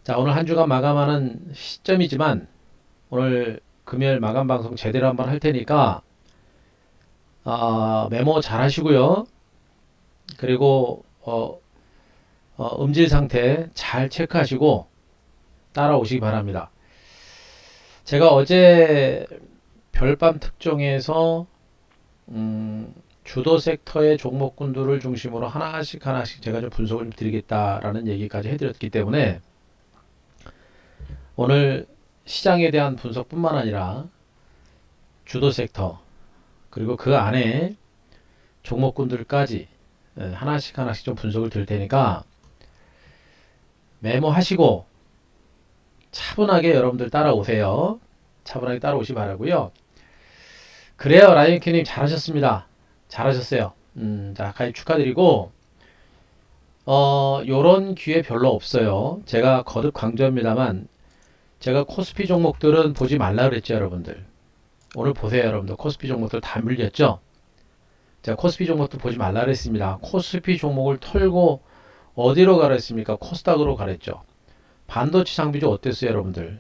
자, 오늘 한 주간 마감하는 시점이지만 오늘 금요일 마감 방송 제대로 한번 할 테니까 메모 잘 하시고요. 그리고 음질 상태 잘 체크하시고 따라오시기 바랍니다. 제가 어제 별밤 특종에서 주도 섹터의 종목군들을 중심으로 하나씩 제가 좀 분석을 좀 드리겠다라는 얘기까지 해드렸기 때문에 오늘 시장에 대한 분석뿐만 아니라 주도 섹터 그리고 그 안에 종목군들까지 하나씩 좀 분석을 드릴 테니까 메모하시고 차분하게 여러분들 따라오세요. 차분하게 따라오시 바라고요. 그래요, 라이언캐님 잘하셨습니다. 잘하셨어요. 자, 가입 축하드리고 요런 기회 별로 없어요. 제가 거듭 강조합니다만 제가 코스피 종목들은 보지 말라 그랬죠, 여러분들. 오늘 보세요, 여러분들. 코스피 종목들 다 물렸죠? 제가 코스피 종목도 보지 말라 그랬습니다. 코스피 종목을 털고 어디로 가라 했습니까? 코스닥으로 가랬죠. 반도체 장비주 어땠어요, 여러분들?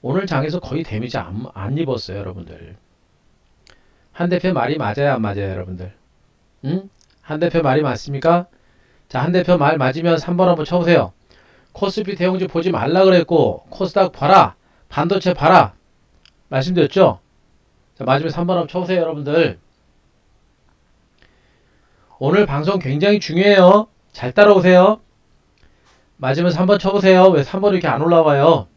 오늘 장에서 거의 데미지 안 입었어요, 여러분들. 한 대표 말이 맞아요, 안 맞아요, 여러분들? 응? 한 대표 말이 맞습니까? 자, 한 대표 말 맞으면 3번 한번 쳐보세요. 코스피 대형주 보지 말라 그랬고 코스닥 봐라, 반도체 봐라 말씀드렸죠? 자, 맞으면 3번 한번 쳐보세요, 여러분들. 오늘 방송 굉장히 중요해요. 잘 따라오세요. 맞으면 3번 쳐보세요. 왜 3번 이렇게 안 올라와요?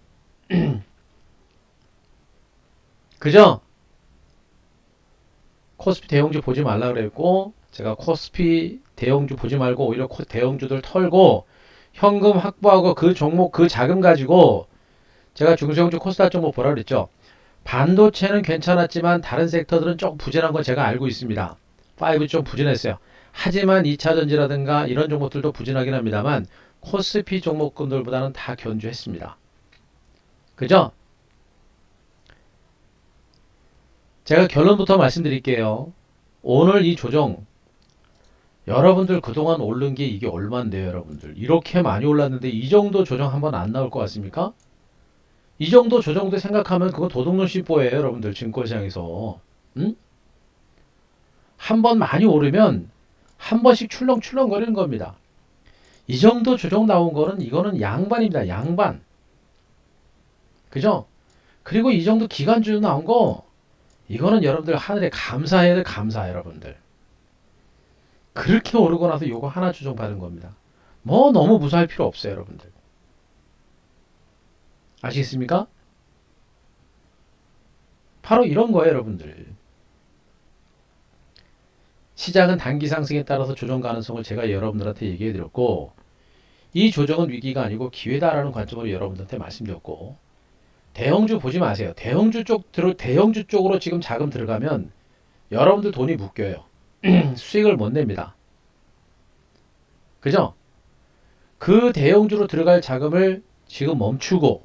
그죠? 코스피 대형주 보지 말라 그랬고 제가 코스피 대형주 보지 말고 오히려 대형주들 털고 현금 확보하고 그 종목 그 자금 가지고 제가 중소형주 코스닥 종목 보라 그랬죠. 반도체는 괜찮았지만 다른 섹터들은 조금 부진한 건 제가 알고 있습니다. 5 좀 부진했어요. 하지만 2차전지라든가 이런 종목들도 부진하긴 합니다만 코스피 종목군들보다는 다 견주했습니다. 그죠? 제가 결론부터 말씀드릴게요. 오늘 이 조정 여러분들 그동안 오른 게 이게 얼만데요, 여러분들. 이렇게 많이 올랐는데 이 정도 조정 한번 안 나올 것 같습니까? 이 정도 조정도 생각하면 그거 도둑놈 씹보예요, 여러분들. 증권시장에서. 응? 한 번 많이 오르면 한 번씩 출렁출렁 거리는 겁니다. 이 정도 조정 나온 거는 이거는 양반입니다. 양반. 그죠? 그리고 이 정도 기간주 나온 거 이거는 여러분들 하늘에 감사해야 될 감사, 여러분들. 그렇게 오르고 나서 요거 하나 조정 받은 겁니다. 뭐 너무 무서워할 필요 없어요, 여러분들. 아시겠습니까? 바로 이런 거예요, 여러분들. 시장은 단기 상승에 따라서 조정 가능성을 제가 여러분들한테 얘기해 드렸고 이 조정은 위기가 아니고 기회다라는 관점으로 여러분들한테 말씀드렸고 대형주 보지 마세요. 대형주 쪽으로 지금 자금 들어가면 여러분들 돈이 묶여요. 수익을 못 냅니다. 그죠? 그 대형주로 들어갈 자금을 지금 멈추고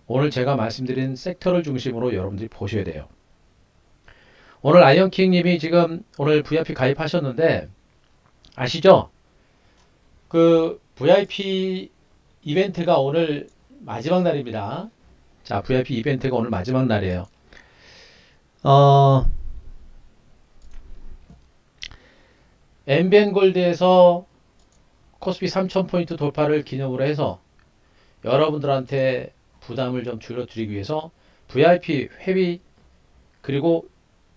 오늘 제가 말씀드린 섹터를 중심으로 여러분들이 보셔야 돼요. 오늘 아이언킹님이 지금 오늘 VIP 가입하셨는데 아시죠? 그 VIP 이벤트가 오늘 마지막 날입니다. 자, VIP 이벤트가 오늘 마지막 날이에요. 엠비엔골드에서 코스피 3000포인트 돌파를 기념으로 해서 여러분들한테 부담을 좀 줄여드리기 위해서 VIP 회비 그리고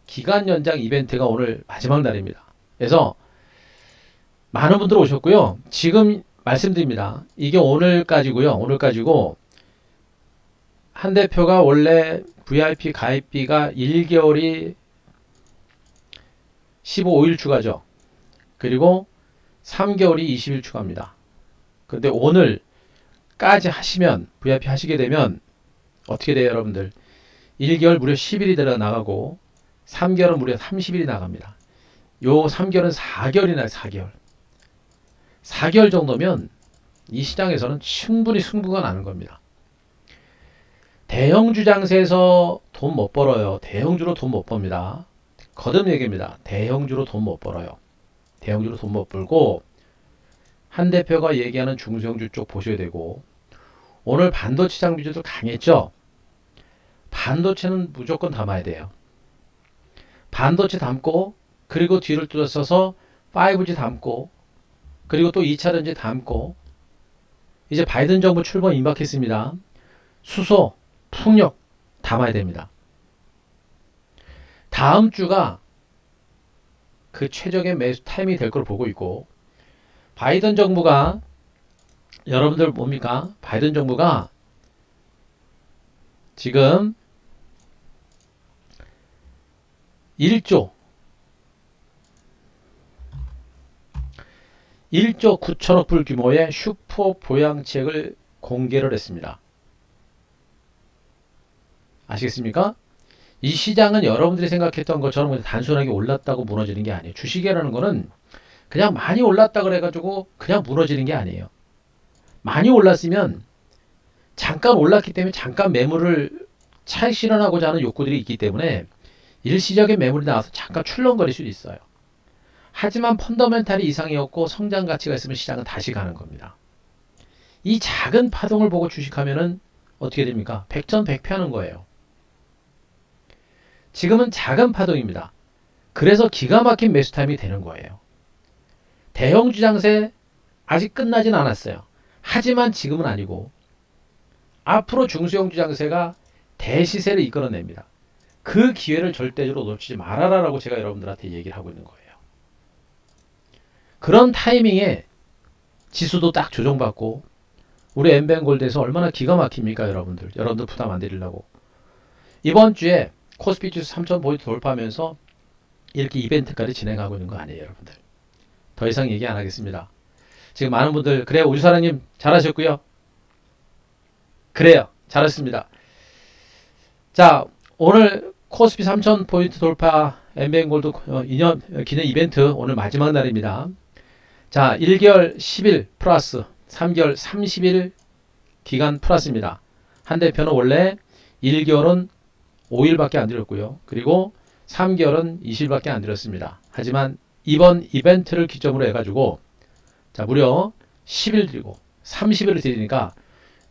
기간 연장 이벤트가 오늘 마지막 날입니다. 그래서 많은 분들 오셨고요. 지금 말씀드립니다. 이게 오늘까지고요. 오늘까지고 한 대표가 원래 VIP 가입비가 1개월이 15일 추가죠. 그리고 3개월이 20일 추가입니다. 근데 오늘까지 하시면 VIP 하시게 되면 어떻게 돼요, 여러분들? 1개월 무려 10일이 들어 나가고 3개월은 무려 30일이 나갑니다. 요 3개월은 4개월이 나요. 4개월. 4개월 정도면 이 시장에서는 충분히 승부가 나는 겁니다. 대형주 장세에서 돈 못 벌어요. 대형주로 돈 못 법니다. 거듭 얘기입니다. 대형주로 돈 못 벌어요. 대형주로 돈 못 벌고 한 대표가 얘기하는 중소형주 쪽 보셔야 되고, 오늘 반도체 장비주도 강했죠. 반도체는 무조건 담아야 돼요. 반도체 담고, 그리고 뒤를 뚫어서서 5G 담고, 그리고 또 2차전지 담고, 이제 바이든 정부 출범 임박했습니다. 수소, 풍력 담아야 됩니다. 다음 주가 그 최적의 매수 타이밍이 될 걸 보고 있고, 바이든 정부가, 여러분들 뭡니까? 바이든 정부가 지금 1조 9천억 불 규모의 슈퍼 보양책을 공개를 했습니다. 아시겠습니까? 이 시장은 여러분들이 생각했던 것처럼 단순하게 올랐다고 무너지는 게 아니에요. 주식이라는 거는 그냥 많이 올랐다 그래가지고 그냥 무너지는 게 아니에요. 많이 올랐으면 잠깐 올랐기 때문에 잠깐 매물을 차익 실현하고자 하는 욕구들이 있기 때문에 일시적인 매물이 나와서 잠깐 출렁거릴 수도 있어요. 하지만 펀더멘탈이 이상이었고 성장 가치가 있으면 시장은 다시 가는 겁니다. 이 작은 파동을 보고 주식하면은 어떻게 됩니까? 백전백패하는 거예요. 지금은 작은 파동입니다. 그래서 기가 막힌 매수 타임이 되는 거예요. 대형주 장세 아직 끝나진 않았어요. 하지만 지금은 아니고 앞으로 중소형주 장세가 대시세를 이끌어냅니다. 그 기회를 절대적으로 놓치지 말아라라고 제가 여러분들한테 얘기를 하고 있는 거예요. 그런 타이밍에 지수도 딱 조정받고 우리 엠벤골드에서 얼마나 기가 막힙니까 여러분들. 여러분들 부담 안 드리려고. 이번 주에 코스피 지수 3,000포인트 돌파하면서 이렇게 이벤트까지 진행하고 있는 거 아니에요 여러분들. 더 이상 얘기 안 하겠습니다. 지금 많은 분들 그래요 우주사랑님 잘하셨고요. 그래요 잘했습니다. 자 오늘 코스피 3,000포인트 돌파 엠벤골드 2년 기념 이벤트 오늘 마지막 날입니다. 자 1개월 10일 플러스 3개월 30일 기간 플러스입니다. 한 대표는 원래 1개월은 5일밖에 안 드렸고요. 그리고 3개월은 20일밖에 안 드렸습니다. 하지만 이번 이벤트를 기점으로 해가지고 자 무려 10일 드리고 30일을 드리니까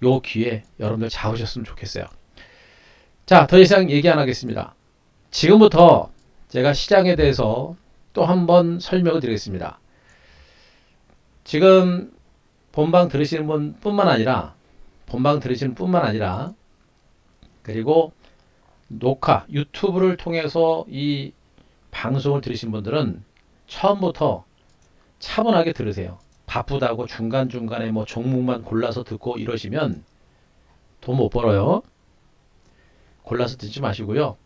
요 기회 여러분들 잡으셨으면 좋겠어요. 자 더 이상 얘기 안 하겠습니다. 지금부터 제가 시장에 대해서 또 한번 설명을 드리겠습니다. 지금 본방 들으시는 분뿐만 아니라 그리고 녹화 유튜브를 통해서 이 방송을 들으신 분들은 처음부터 차분하게 들으세요. 바쁘다고 중간중간에 뭐 종목만 골라서 듣고 이러시면 돈 못 벌어요. 골라서 듣지 마시고요.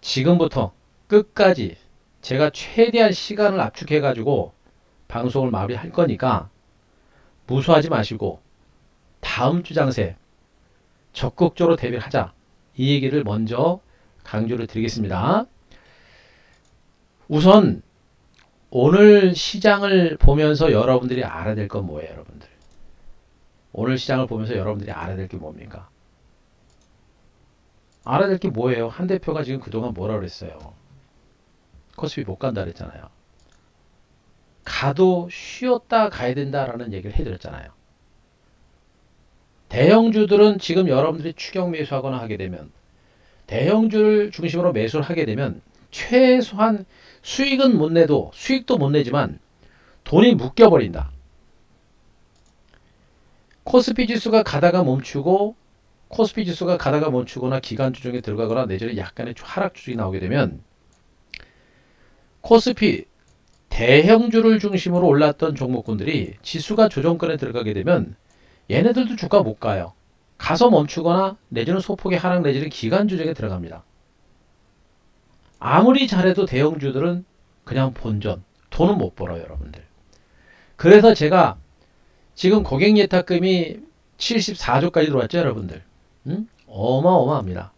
지금부터 끝까지 제가 최대한 시간을 압축해 가지고 방송을 마무리할 거니까 무수하지 마시고 다음 주 장세 적극적으로 대비를 하자. 이 얘기를 먼저 강조를 드리겠습니다. 우선 오늘 시장을 보면서 여러분들이 알아야 될 건 뭐예요, 여러분들? 오늘 시장을 보면서 여러분들이 알아야 될 게 뭡니까? 알아야 될 게 뭐예요? 한 대표가 지금 그동안 뭐라 그랬어요? 코스피 못 간다 그랬잖아요. 가도 쉬었다 가야 된다라는 얘기를 해드렸잖아요. 대형주들은 지금 여러분들이 추격 매수하거나 하게 되면 대형주를 중심으로 매수를 하게 되면 최소한 수익은 못 내도 수익도 못 내지만 돈이 묶여버린다. 코스피 지수가 가다가 멈추거나 기간 조정에 들어가거나 내지는 약간의 하락 조정이 나오게 되면 코스피 대형주를 중심으로 올랐던 종목군들이 지수가 조정권에 들어가게 되면 얘네들도 주가 못 가요. 가서 멈추거나 내지는 소폭의 하락 내지는 기간 조정에 들어갑니다. 아무리 잘해도 대형주들은 그냥 본전, 돈은 못 벌어요, 여러분들. 그래서 제가 지금 고객 예탁금이 74조까지 들어왔죠, 여러분들. 어마어마합니다.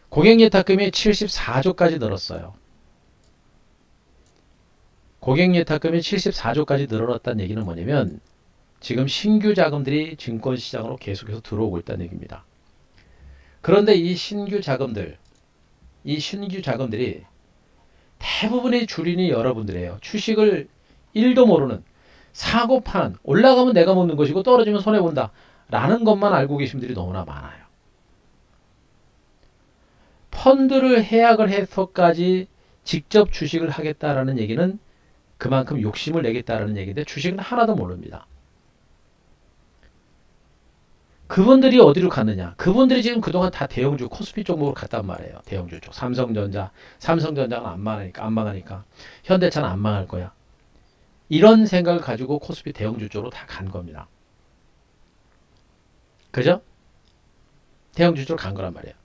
고객 예탁금이 74조까지 늘었어요. 고객 예탁금이 74조까지 늘어났다는 얘기는 뭐냐면 지금 신규 자금들이 증권시장으로 계속해서 들어오고 있다는 얘기입니다. 그런데 이 신규 자금들이 대부분의 주린이 여러분들이에요. 주식을 1도 모르는 사고 파는, 올라가면 내가 먹는 것이고 떨어지면 손해본다 라는 것만 알고 계신 분들이 너무나 많아요. 펀드를 해약을 해서까지 직접 주식을 하겠다라는 얘기는 그만큼 욕심을 내겠다라는 얘기인데 주식은 하나도 모릅니다. 그분들이 어디로 갔느냐? 그분들이 지금 그동안 다 대형주 코스피 쪽으로 갔단 말이에요. 대형주 쪽. 삼성전자는 안 망하니까 현대차는 안 망할 거야. 이런 생각을 가지고 코스피 대형주 쪽으로 다 간 겁니다. 그죠? 대형주 쪽으로 간 거란 말이에요.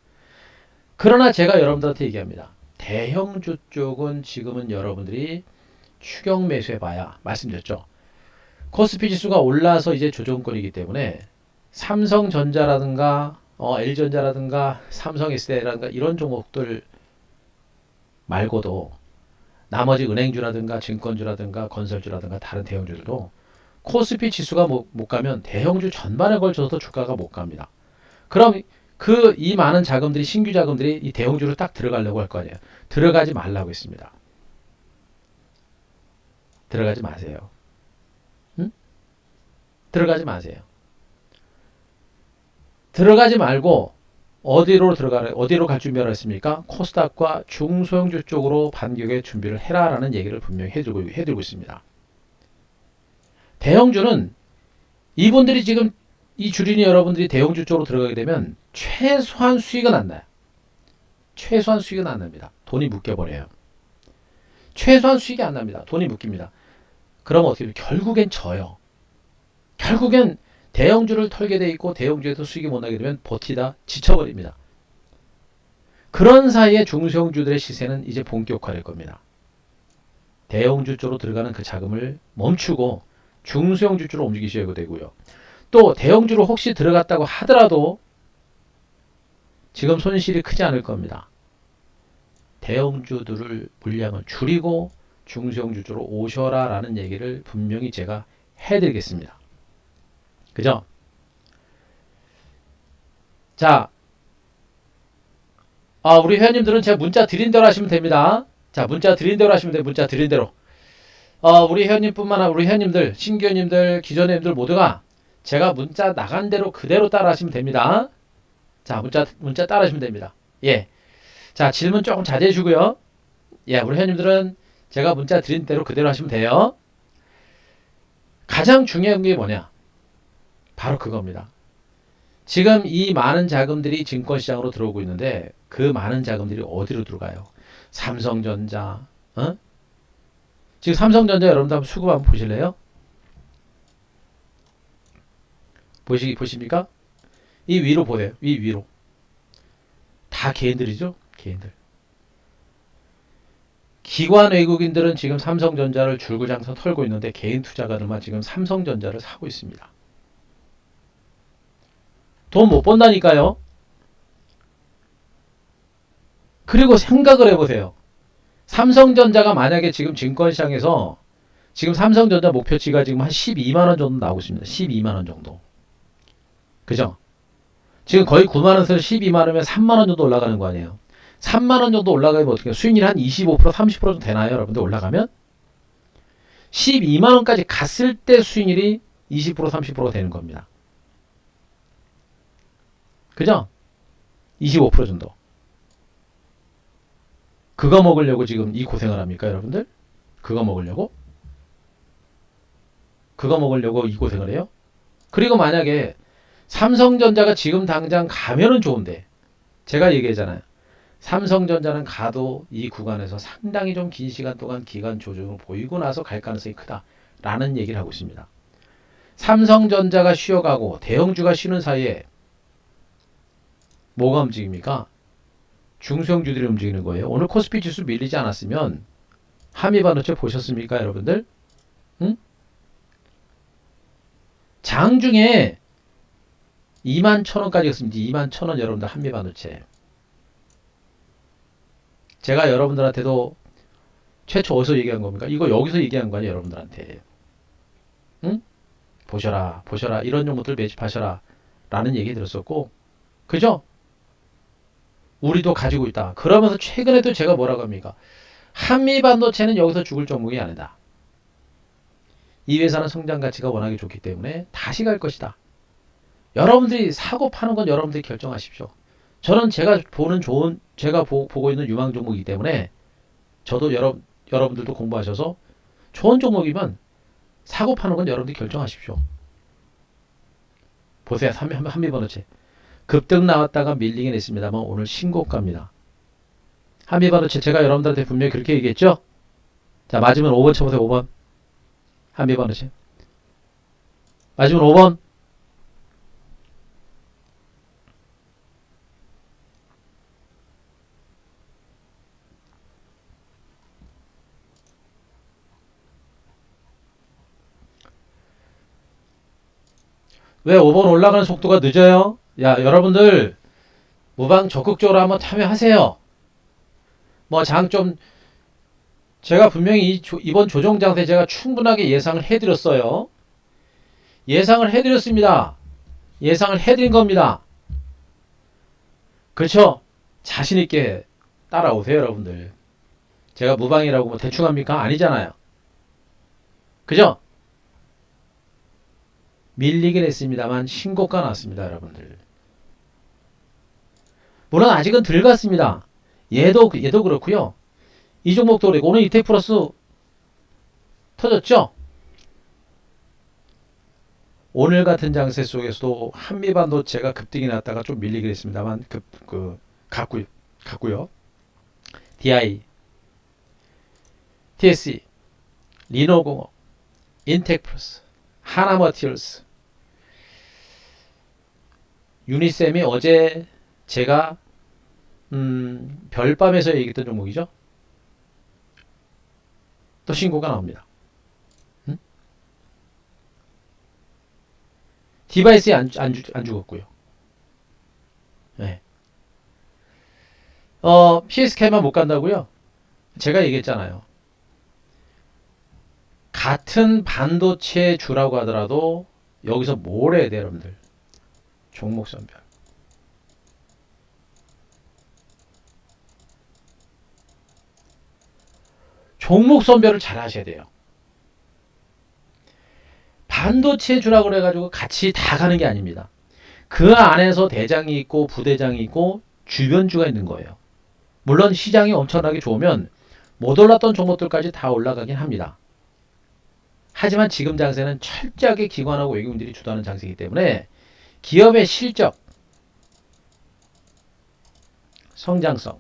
그러나 제가 여러분들한테 얘기합니다. 대형주 쪽은 지금은 여러분들이 추격 매수해봐야 말씀드렸죠. 코스피 지수가 올라서 이제 조정권이기 때문에 삼성전자라든가 L전자라든가 삼성 SDI라든가 이런 종목들 말고도 나머지 은행주라든가 증권주라든가 건설주라든가 다른 대형주들도 코스피 지수가 못 가면 대형주 전반에 걸쳐서 주가가 못 갑니다. 그럼 이 많은 자금들이 신규 자금들이 이 대형주를 딱 들어가려고 할 거 아니에요. 들어가지 말라고 했습니다. 들어가지 마세요. 응? 들어가지 마세요. 들어가지 말고 어디로 갈 준비를 했습니까? 코스닥과 중소형주 쪽으로 반격의 준비를 해라라는 얘기를 분명히 해드리고 있습니다. 대형주는 이분들이 지금 이 주린이 여러분들이 대형주 쪽으로 들어가게 되면 최소한 수익은 안 나요. 최소한 수익은 안 납니다. 돈이 묶여버려요. 최소한 수익이 안 납니다. 돈이 묶입니다. 그럼 어떻게 돼요? 결국엔 져요. 결국엔 대형주를 털게 돼 있고 대형주에서 수익이 못 나게 되면 버티다 지쳐버립니다. 그런 사이에 중소형주들의 시세는 이제 본격화될 겁니다. 대형주 쪽으로 들어가는 그 자금을 멈추고 중소형주 쪽으로 움직이셔야 되고요. 또 대형주로 혹시 들어갔다고 하더라도 지금 손실이 크지 않을 겁니다. 대형주들을 물량을 줄이고 중소형주 쪽으로 오셔라 라는 얘기를 분명히 제가 해드리겠습니다. 그죠? 자, 우리 회원님들은 제가 문자 드린 대로 하시면 됩니다. 자, 문자 드린 대로 하시면 돼요. 문자 드린 대로. 우리 회원님뿐만 아니라 우리 회원님들, 신규 회원님들, 기존 회원님들 모두가 제가 문자 나간 대로 그대로 따라 하시면 됩니다. 자, 문자 따라 하시면 됩니다. 예. 자, 질문 조금 자제해 주고요. 예, 우리 회원님들은 제가 문자 드린 대로 그대로 하시면 돼요. 가장 중요한 게 뭐냐? 바로 그겁니다. 지금 이 많은 자금들이 증권시장으로 들어오고 있는데 그 많은 자금들이 어디로 들어가요? 삼성전자, 지금 삼성전자 여러분들 한번 수급 한번 보실래요? 보십니까? 이 위로 보세요. 위로. 다 개인들이죠? 개인들. 기관 외국인들은 지금 삼성전자를 줄구장선 털고 있는데 개인 투자가들만 지금 삼성전자를 사고 있습니다. 돈 못 번다니까요. 그리고 생각을 해보세요. 삼성전자가 만약에 지금 증권시장에서 지금 삼성전자 목표치가 지금 한 12만원 정도 나오고 있습니다. 12만원 정도. 그죠? 지금 거의 9만원에서 12만원이면 3만원 정도 올라가는 거 아니에요. 3만원 정도 올라가면 어떻게 해요? 수익률 한 25%, 30% 정도 되나요? 여러분들 올라가면? 12만원까지 갔을 때 수익률이 20%, 30% 되는 겁니다. 그죠? 25% 정도. 그거 먹으려고 지금 이 고생을 합니까, 여러분들? 그거 먹으려고 이 고생을 해요? 그리고 만약에 삼성전자가 지금 당장 가면은 좋은데, 제가 얘기했잖아요. 삼성전자는 가도 이 구간에서 상당히 좀 긴 시간 동안 기간 조정을 보이고 나서 갈 가능성이 크다라는 얘기를 하고 있습니다. 삼성전자가 쉬어가고 대형주가 쉬는 사이에 뭐가 움직입니까? 중소형주들이 움직이는 거예요. 오늘 코스피 지수 밀리지 않았으면 한미반도체 보셨습니까, 여러분들? 응? 장중에 21,000원까지 갔습니다. 21,000원 여러분들 한미반도체. 제가 여러분들한테도 최초 어디서 얘기한 겁니까? 이거 여기서 얘기한 거 아니에요, 여러분들한테. 응? 보셔라. 이런 종목들 매집하셔라. 라는 얘기 들었었고, 그죠? 우리도 가지고 있다. 그러면서 최근에도 제가 뭐라고 합니까? 한미반도체는 여기서 죽을 종목이 아니다. 이 회사는 성장 가치가 워낙에 좋기 때문에 다시 갈 것이다. 여러분들이 사고 파는 건 여러분들이 결정하십시오. 저는 제가 보는 좋은 제가 보고 있는 유망 종목이기 때문에 저도 여러분들도 공부하셔서 좋은 종목이면 사고 파는 건 여러분들이 결정하십시오. 보세요. 한미반도체 급등 나왔다가 밀리긴 했습니다만 오늘 신고가입니다. 한미반도체 제가 여러분들한테 분명히 그렇게 얘기했죠. 자, 맞으면 5번 쳐보세요. 5번 한미반도체 맞으면 5번. 왜 5번 올라가는 속도가 늦어요? 야, 여러분들 무방 적극적으로 한번 참여하세요. 뭐 장점 제가 분명히 이번 조정 장세 제가 충분하게 예상을 해드렸어요. 예상을 해드렸습니다. 예상을 해드린 겁니다. 그렇죠? 자신 있게 따라오세요, 여러분들. 제가 무방이라고 뭐 대충 합니까? 아니잖아요. 그죠? 밀리긴 했습니다만 신고가 났습니다, 여러분들. 물론 아직은 덜 갔습니다. 얘도 그렇고요. 이 종목도 그렇고 오늘 이테크 플러스 터졌죠? 오늘 같은 장세 속에서도 한미반도체가 급등이 났다가 좀 밀리긴 했습니다만 갔고요. DI, TSE, 리노공업, 인텍플러스, 하나머티얼스, 유니셈이 어제 제가 별밤에서 얘기했던 종목이죠. 또 신고가 나옵니다. 디바이스에 안 죽었고요. 네. PSK만 못 간다고요? 제가 얘기했잖아요. 같은 반도체 주라고 하더라도 여기서 뭘 해야 돼요, 여러분들? 종목 선별. 종목 선별을 잘 하셔야 돼요. 반도체 주라고 그래가지고 같이 다 가는 게 아닙니다. 그 안에서 대장이 있고 부대장이 있고 주변주가 있는 거예요. 물론 시장이 엄청나게 좋으면 못 올랐던 종목들까지 다 올라가긴 합니다. 하지만 지금 장세는 철저하게 기관하고 외국인들이 주도하는 장세이기 때문에 기업의 실적, 성장성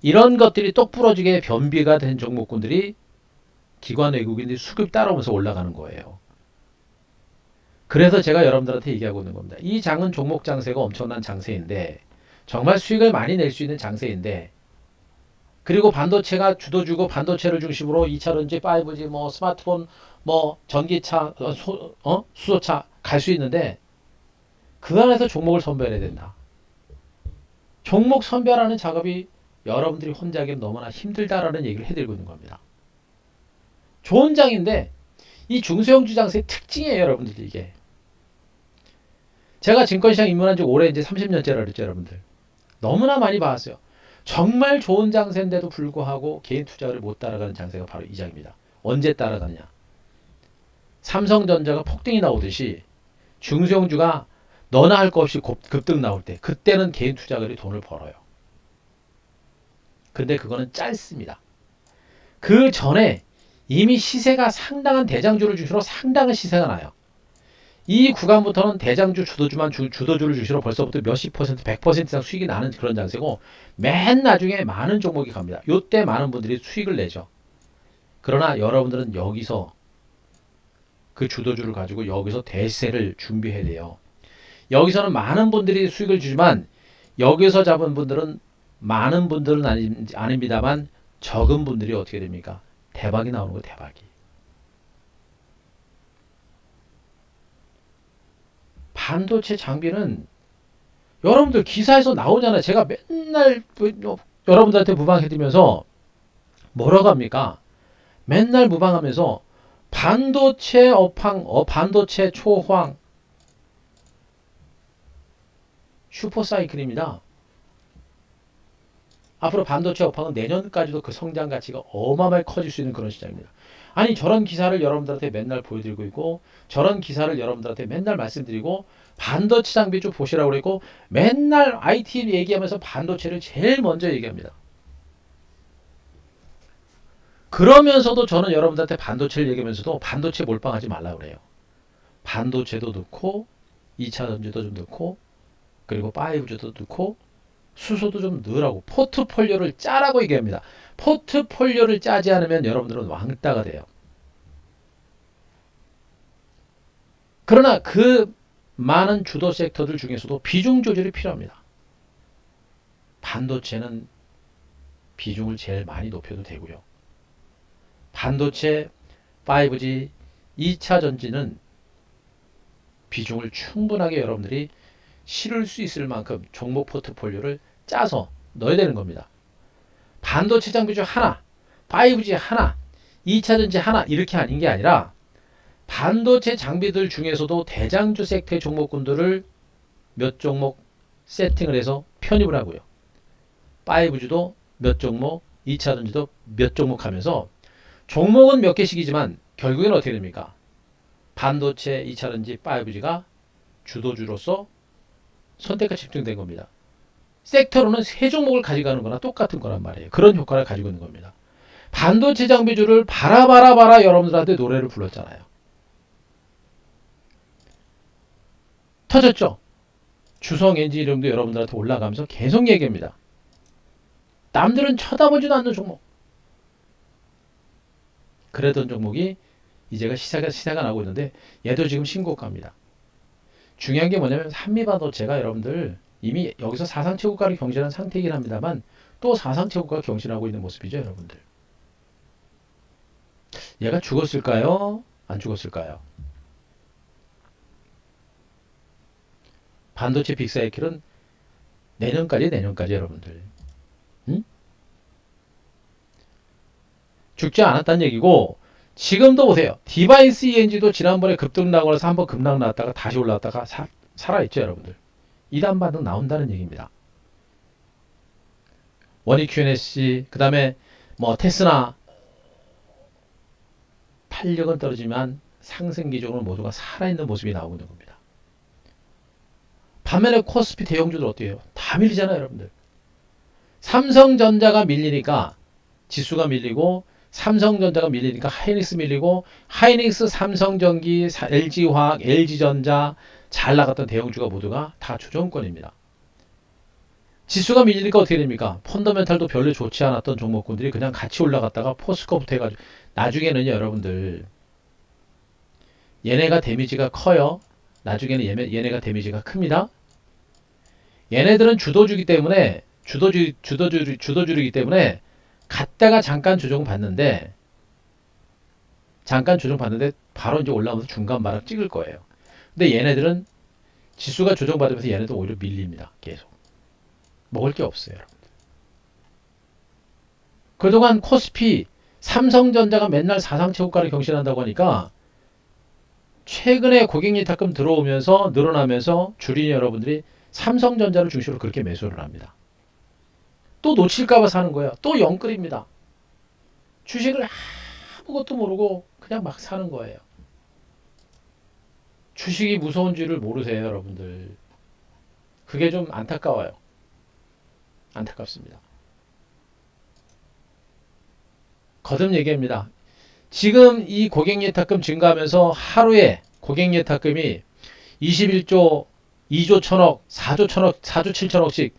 이런 것들이 똑부러지게 변비가 된 종목군들이 기관 외국인들이 수급 따라오면서 올라가는 거예요. 그래서 제가 여러분들한테 얘기하고 있는 겁니다. 이 장은 종목 장세가 엄청난 장세인데 정말 수익을 많이 낼 수 있는 장세인데 그리고 반도체가 주도주고 반도체를 중심으로 2차전지, 5G, 뭐 스마트폰, 뭐 전기차, 수소차 갈 수 있는데 그 안에서 종목을 선별해야 된다. 종목 선별하는 작업이 여러분들이 혼자 하기엔 너무나 힘들다라는 얘기를 해드리고 있는 겁니다. 좋은 장인데 이 중소형주 장세의 특징이에요, 여러분들 이게. 제가 증권시장 입문한 지 올해 이제 30년째라 그랬죠, 여러분들. 너무나 많이 봐왔어요. 정말 좋은 장세인데도 불구하고 개인 투자를 못 따라가는 장세가 바로 이 장입니다. 언제 따라가느냐? 삼성전자가 폭등이 나오듯이 중소형주가 너나 할 거 없이 급등 나올 때 그때는 개인 투자가들이 돈을 벌어요. 근데 그거는 짧습니다. 그 전에 이미 시세가 상당한 대장주를 주시러 상당한 시세가 나요. 이 구간부터는 대장주 주도주를 주시러 벌써부터 몇십 퍼센트, 100% 이상 수익이 나는 그런 장세고 맨 나중에 많은 종목이 갑니다. 요때 많은 분들이 수익을 내죠. 그러나 여러분들은 여기서 그 주도주를 가지고 여기서 대세를 준비해야 돼요. 여기서는 많은 분들이 수익을 주지만 여기서 잡은 분들은 많은 분들은 아닙니다만 적은 분들이 어떻게 됩니까? 대박이 나오는 거예요. 대박이. 반도체 장비는 여러분들 기사에서 나오잖아요. 제가 맨날 여러분들한테 무방해드리면서 뭐라고 합니까? 맨날 무방하면서 반도체 반도체 초황 슈퍼사이클입니다. 앞으로 반도체 업황은 내년까지도 그 성장 가치가 어마어마하게 커질 수 있는 그런 시장입니다. 아니 저런 기사를 여러분들한테 맨날 보여드리고 있고 저런 기사를 여러분들한테 맨날 말씀드리고 반도체 장비 좀 보시라고 그랬고 맨날 IT 얘기하면서 반도체를 제일 먼저 얘기합니다. 그러면서도 저는 여러분들한테 반도체를 얘기하면서도 반도체 몰빵하지 말라고 그래요. 반도체도 넣고 2차 전지도 좀 넣고 그리고 5G도 넣고 수소도 좀 넣으라고 포트폴리오를 짜라고 얘기합니다. 포트폴리오를 짜지 않으면 여러분들은 왕따가 돼요. 그러나 그 많은 주도 섹터들 중에서도 비중 조절이 필요합니다. 반도체는 비중을 제일 많이 높여도 되고요. 반도체, 5G, 2차 전지는 비중을 충분하게 여러분들이 실을 수 있을 만큼 종목 포트폴리오를 짜서 넣어야 되는 겁니다. 반도체 장비 중 하나, 5G 하나, 2차 전지 하나 이렇게 아닌 게 아니라 반도체 장비들 중에서도 대장주 섹터의 종목군들을 몇 종목 세팅을 해서 편입을 하고요. 5G도 몇 종목, 2차 전지도 몇 종목 하면서 종목은 몇 개씩이지만 결국에는 어떻게 됩니까? 반도체, 2차 전지, 5G가 주도주로서 선택과 집중된 겁니다. 섹터로는 세 종목을 가져가는 거나 똑같은 거란 말이에요. 그런 효과를 가지고 있는 겁니다. 반도체 장비주를 바라바라바라 여러분들한테 노래를 불렀잖아요. 터졌죠? 주성 엔진 이름도 여러분들한테 올라가면서 계속 얘기합니다. 남들은 쳐다보지도 않는 종목. 그랬던 종목이 이제가 시세가 나고 있는데 얘도 지금 신고가입니다. 중요한 게 뭐냐면 한미반도체가 여러분들 이미 여기서 사상 최고가를 경신한 상태이긴 합니다만 또 사상 최고가 경신하고 있는 모습이죠, 여러분들. 얘가 죽었을까요? 안 죽었을까요? 반도체 빅사이클은 내년까지 여러분들. 응? 죽지 않았다는 얘기고 지금도 보세요. 디바이스 ENG도 지난번에 급등 나고 나서 한번 급락 나왔다가 다시 올라왔다가 살아있죠, 여러분들. 2단 반등 나온다는 얘기입니다. 원익 QNSC 그 다음에 뭐 테스나 탄력은 떨어지만 상승 기종은 모두가 살아있는 모습이 나오고 있는 겁니다. 반면에 코스피 대형주들 어때요? 다 밀리잖아요, 여러분들. 삼성전자가 밀리니까 지수가 밀리고 삼성전자가 밀리니까 하이닉스 밀리고 하이닉스, 삼성전기, LG화학, LG전자 잘 나갔던 대형주가 모두가 다 조정권입니다. 지수가 밀리니까 어떻게 됩니까? 펀더멘탈도 별로 좋지 않았던 종목군들이 그냥 같이 올라갔다가 포스코부터 해가지고 나중에는요 여러분들 얘네가 데미지가 커요. 나중에는 얘네가 데미지가 큽니다. 얘네들은 주도주기 때문에 주도주이기 때문에 갔다가 잠깐 조정받는데 바로 이제 올라오면서 중간 바닥 찍을 거예요. 근데 얘네들은 지수가 조정받으면서 얘네도 오히려 밀립니다. 계속 먹을 게 없어요. 그동안 코스피 삼성전자가 맨날 사상 최고가를 경신한다고 하니까 최근에 고객 예탁금 들어오면서 늘어나면서 주린 여러분들이 삼성전자를 중심으로 그렇게 매수를 합니다. 또 놓칠까봐 사는 거예요. 또 영끌입니다. 주식을 아무것도 모르고 그냥 막 사는 거예요. 주식이 무서운 줄을 모르세요, 여러분들. 그게 좀 안타까워요. 안타깝습니다. 거듭 얘기합니다. 지금 이 고객 예탁금 증가하면서 하루에 고객 예탁금이 21조, 2조 1000억, 4조 1000억, 4조 7천억씩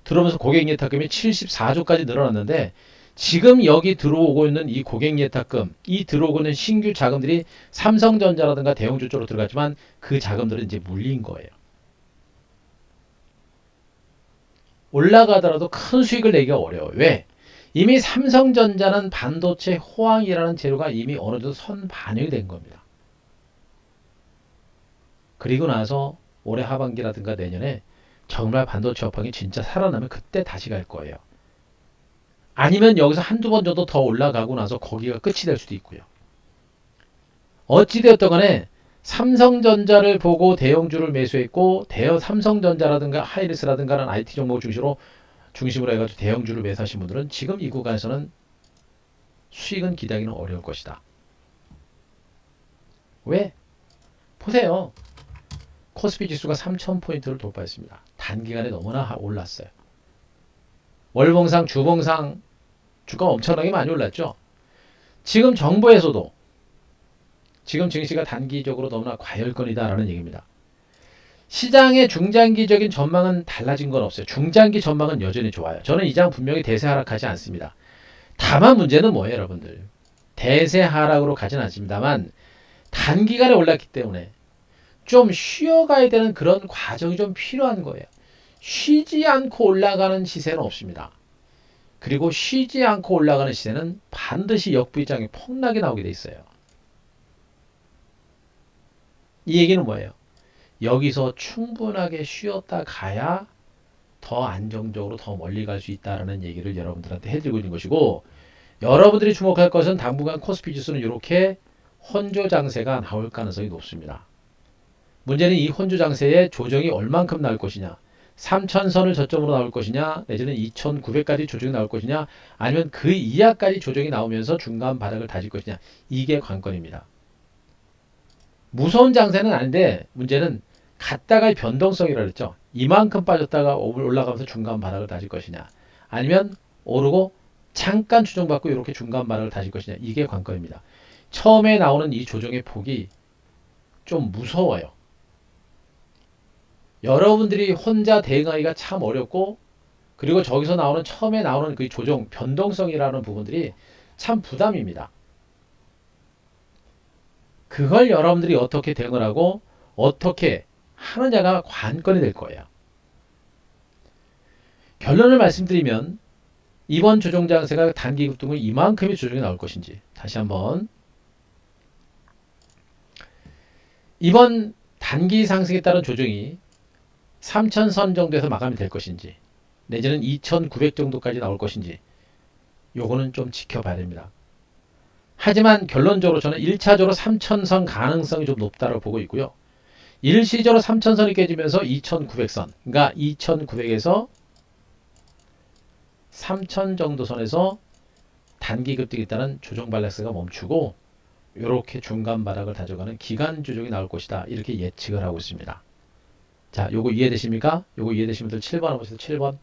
들어오면서 고객 예탁금이 74조까지 늘어났는데 지금 여기 들어오고 있는 이 고객 예탁금, 이 들어오고 있는 신규 자금들이 삼성전자라든가 대형주 쪽으로 들어갔지만 그 자금들은 이제 물린 거예요. 올라가더라도 큰 수익을 내기가 어려워요. 왜? 이미 삼성전자는 반도체 호황이라는 재료가 이미 어느 정도 선반영이 된 겁니다. 그리고 나서 올해 하반기라든가 내년에 정말 반도체 업황이 진짜 살아나면 그때 다시 갈 거예요. 아니면 여기서 한두 번 정도 더 올라가고 나서 거기가 끝이 될 수도 있고요. 어찌되었던 간에 삼성전자를 보고 대형주를 매수했고 삼성전자라든가 하이닉스라든가는 IT 종목 중심으로 해가지고 대형주를 매수하신 분들은 지금 이 구간에서는 수익은 기대하기는 어려울 것이다. 왜? 보세요. 코스피 지수가 3000포인트를 돌파했습니다. 단기간에 너무나 올랐어요. 월봉상, 주봉상 주가 엄청나게 많이 올랐죠. 지금 정부에서도 지금 증시가 단기적으로 너무나 과열권이다라는 얘기입니다. 시장의 중장기적인 전망은 달라진 건 없어요. 중장기 전망은 여전히 좋아요. 저는 이 장 분명히 대세 하락하지 않습니다. 다만 문제는 뭐예요, 여러분들? 대세 하락으로 가진 않습니다만 단기간에 올랐기 때문에 좀 쉬어가야 되는 그런 과정이 좀 필요한 거예요. 쉬지 않고 올라가는 시세는 없습니다. 그리고 쉬지 않고 올라가는 시세는 반드시 역부이장이 폭락이 나오게 돼 있어요. 이 얘기는 뭐예요? 여기서 충분하게 쉬었다 가야 더 안정적으로 더 멀리 갈 수 있다는 얘기를 여러분들한테 해드리고 있는 것이고, 여러분들이 주목할 것은 당분간 코스피 지수는 이렇게 혼조 장세가 나올 가능성이 높습니다. 문제는 이 혼조 장세의 조정이 얼만큼 나올 것이냐, 3000선을 저점으로 나올 것이냐, 내지는 2900까지 조정이 나올 것이냐, 아니면 그 이하까지 조정이 나오면서 중간 바닥을 다질 것이냐, 이게 관건입니다. 무서운 장세는 아닌데 문제는 갔다가의 변동성이라 그랬죠. 이만큼 빠졌다가 올라가면서 중간 바닥을 다질 것이냐, 아니면 오르고 잠깐 추정받고 이렇게 중간 바닥을 다질 것이냐, 이게 관건입니다. 처음에 나오는 이 조정의 폭이 좀 무서워요. 여러분들이 혼자 대응하기가 참 어렵고, 그리고 저기서 나오는 처음에 나오는 그 조정 변동성이라는 부분들이 참 부담입니다. 그걸 여러분들이 어떻게 대응을 하고 어떻게 하느냐가 관건이 될 거예요. 결론을 말씀드리면 이번 조정 장세가 단기 급등은 이만큼의 조정이 나올 것인지, 다시 한번 이번 단기 상승에 따른 조정이 3000선 정도에서 마감이 될 것인지, 내지는 2900 정도까지 나올 것인지, 요거는 좀 지켜봐야 됩니다. 하지만 결론적으로 저는 1차적으로 3000선 가능성이 좀 높다고 보고 있고요. 일시적으로 3000선이 깨지면서 2900선, 그러니까 2900에서 3000 정도 선에서 단기 급등이 있다는 조정 발락세가 멈추고 이렇게 중간 바닥을 다져가는 기간 조정이 나올 것이다, 이렇게 예측을 하고 있습니다. 자, 요거 이해되십니까? 요거 이해되시면 7번 한번 보세요. 7번.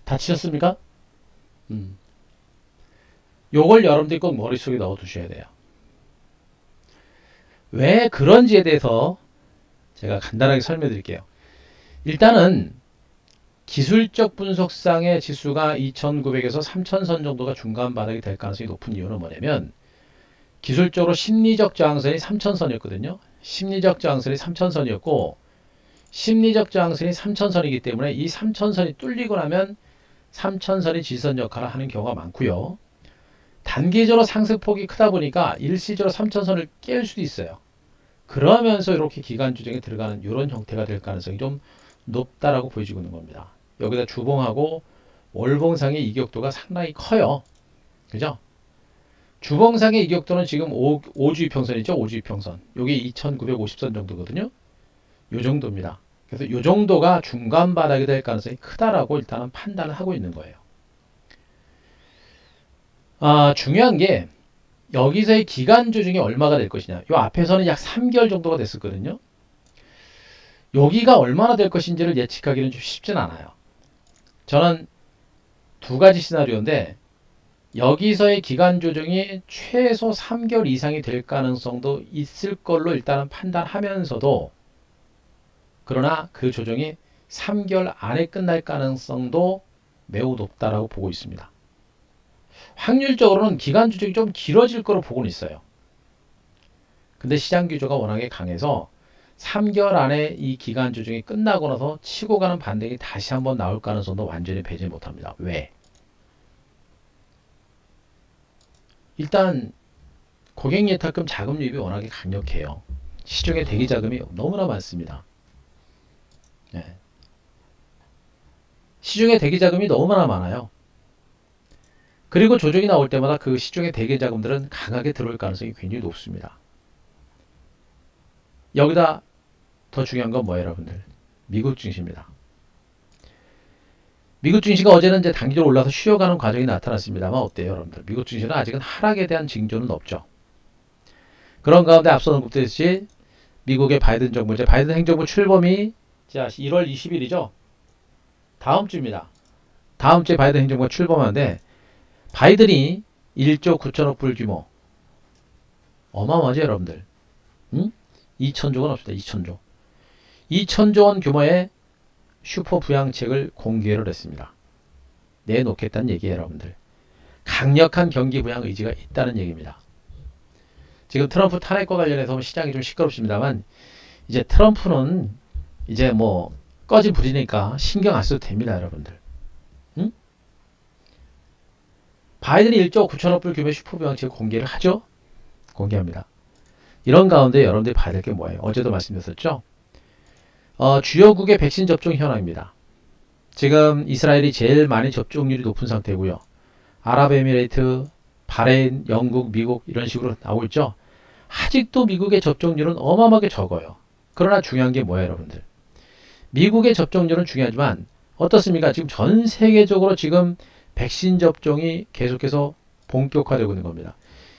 다 치셨습니까? 요걸 여러분들이 꼭 머릿속에 넣어 두셔야 돼요. 왜 그런지에 대해서 제가 간단하게 설명드릴게요. 일단은 기술적 분석상의 지수가 2900에서 3000선 정도가 중간 바닥이 될 가능성이 높은 이유는 뭐냐면, 기술적으로 심리적 저항선이 3000선이었거든요. 심리적 저항선이 3000선이었고, 심리적 저항선이 3000선이기 때문에 이 3000선이 뚫리고 나면 3000선이 지선 역할을 하는 경우가 많고요. 단기적으로 상승폭이 크다 보니까 일시적으로 3000선을 깰 수도 있어요. 그러면서 이렇게 기간 조정에 들어가는 이런 형태가 될 가능성이 좀 높다라고 보여지고 있는 겁니다. 여기다 주봉하고 월봉상의 이격도가 상당히 커요. 그죠? 주봉상의 이격도는 지금 5주이평선이죠. 5주이평선. 요게 2950선 정도거든요. 요 정도입니다. 그래서 요 정도가 중간 바닥이 될 가능성이 크다라고 일단은 판단을 하고 있는 거예요. 중요한 게 여기서의 기간 조정이 얼마가 될 것이냐. 요 앞에서는 약 3개월 정도가 됐었거든요. 여기가 얼마나 될 것인지를 예측하기는 좀 쉽진 않아요. 저는 두 가지 시나리오인데, 여기서의 기간 조정이 최소 3개월 이상이 될 가능성도 있을 걸로 일단은 판단하면서도, 그러나 그 조정이 3개월 안에 끝날 가능성도 매우 높다라고 보고 있습니다. 확률적으로는 기간 조정이 좀 길어질 거로 보고는 있어요. 근데 시장 규조가 워낙에 강해서 3개월 안에 이 기간 조정이 끝나고 나서 치고 가는 반등이 다시 한번 나올 가능성도 완전히 배제 못합니다. 왜? 일단 고객 예탁금 자금 유입이 워낙에 강력해요. 시중에 대기 자금이 너무나 많습니다. 네. 시중에 대기 자금이 너무나 많아요. 그리고 조정이 나올 때마다 그 시중의 대기 자금들은 강하게 들어올 가능성이 굉장히 높습니다. 여기다 더 중요한 건 뭐예요, 여러분들? 미국 증시입니다. 미국 증시가 어제는 이제 단기적으로 올라서 쉬어가는 과정이 나타났습니다만 어때요, 여러분들? 미국 증시는 아직은 하락에 대한 징조는 없죠. 그런 가운데 앞서 언급됐듯이 미국의 바이든 정부, 이제 바이든 행정부 출범이 자 1월 20일이죠. 다음 주입니다. 다음 주에 바이든 행정부가 출범하는데 바이든이 1조 9천억 불 규모 어마어마하죠, 여러분들. 응? 2천조가 넘습니다. 2천조. 2천조 원 규모의 슈퍼 부양책을 공개를 했습니다. 내놓겠다는 얘기예요, 여러분들. 강력한 경기 부양 의지가 있다는 얘기입니다. 지금 트럼프 탄핵과 관련해서 시장이 좀 시끄럽습니다만 이제 트럼프는 이제 뭐 꺼진 불이니까 신경 안 써도 됩니다, 여러분들. 응? 바이든이 1조 9천억 불 규모의 슈퍼 부양책을 공개를 하죠. 공개합니다. 이런 가운데 여러분들이 봐야 될 게 뭐예요? 어제도 말씀드렸었죠. 주요국의 백신 접종 현황입니다. 지금 이스라엘이 제일 많이 접종률이 높은 상태고요. 아랍에미레이트, 바레인, 영국, 미국 이런 식으로 나오고 있죠. 아직도 미국의 접종률은 어마어마하게 적어요. 그러나 중요한 게 뭐예요, 여러분들? 미국의 접종률은 중요하지만 어떻습니까? 지금 전 세계적으로 지금 백신 접종이 계속해서 본격화되고 있는 겁니다.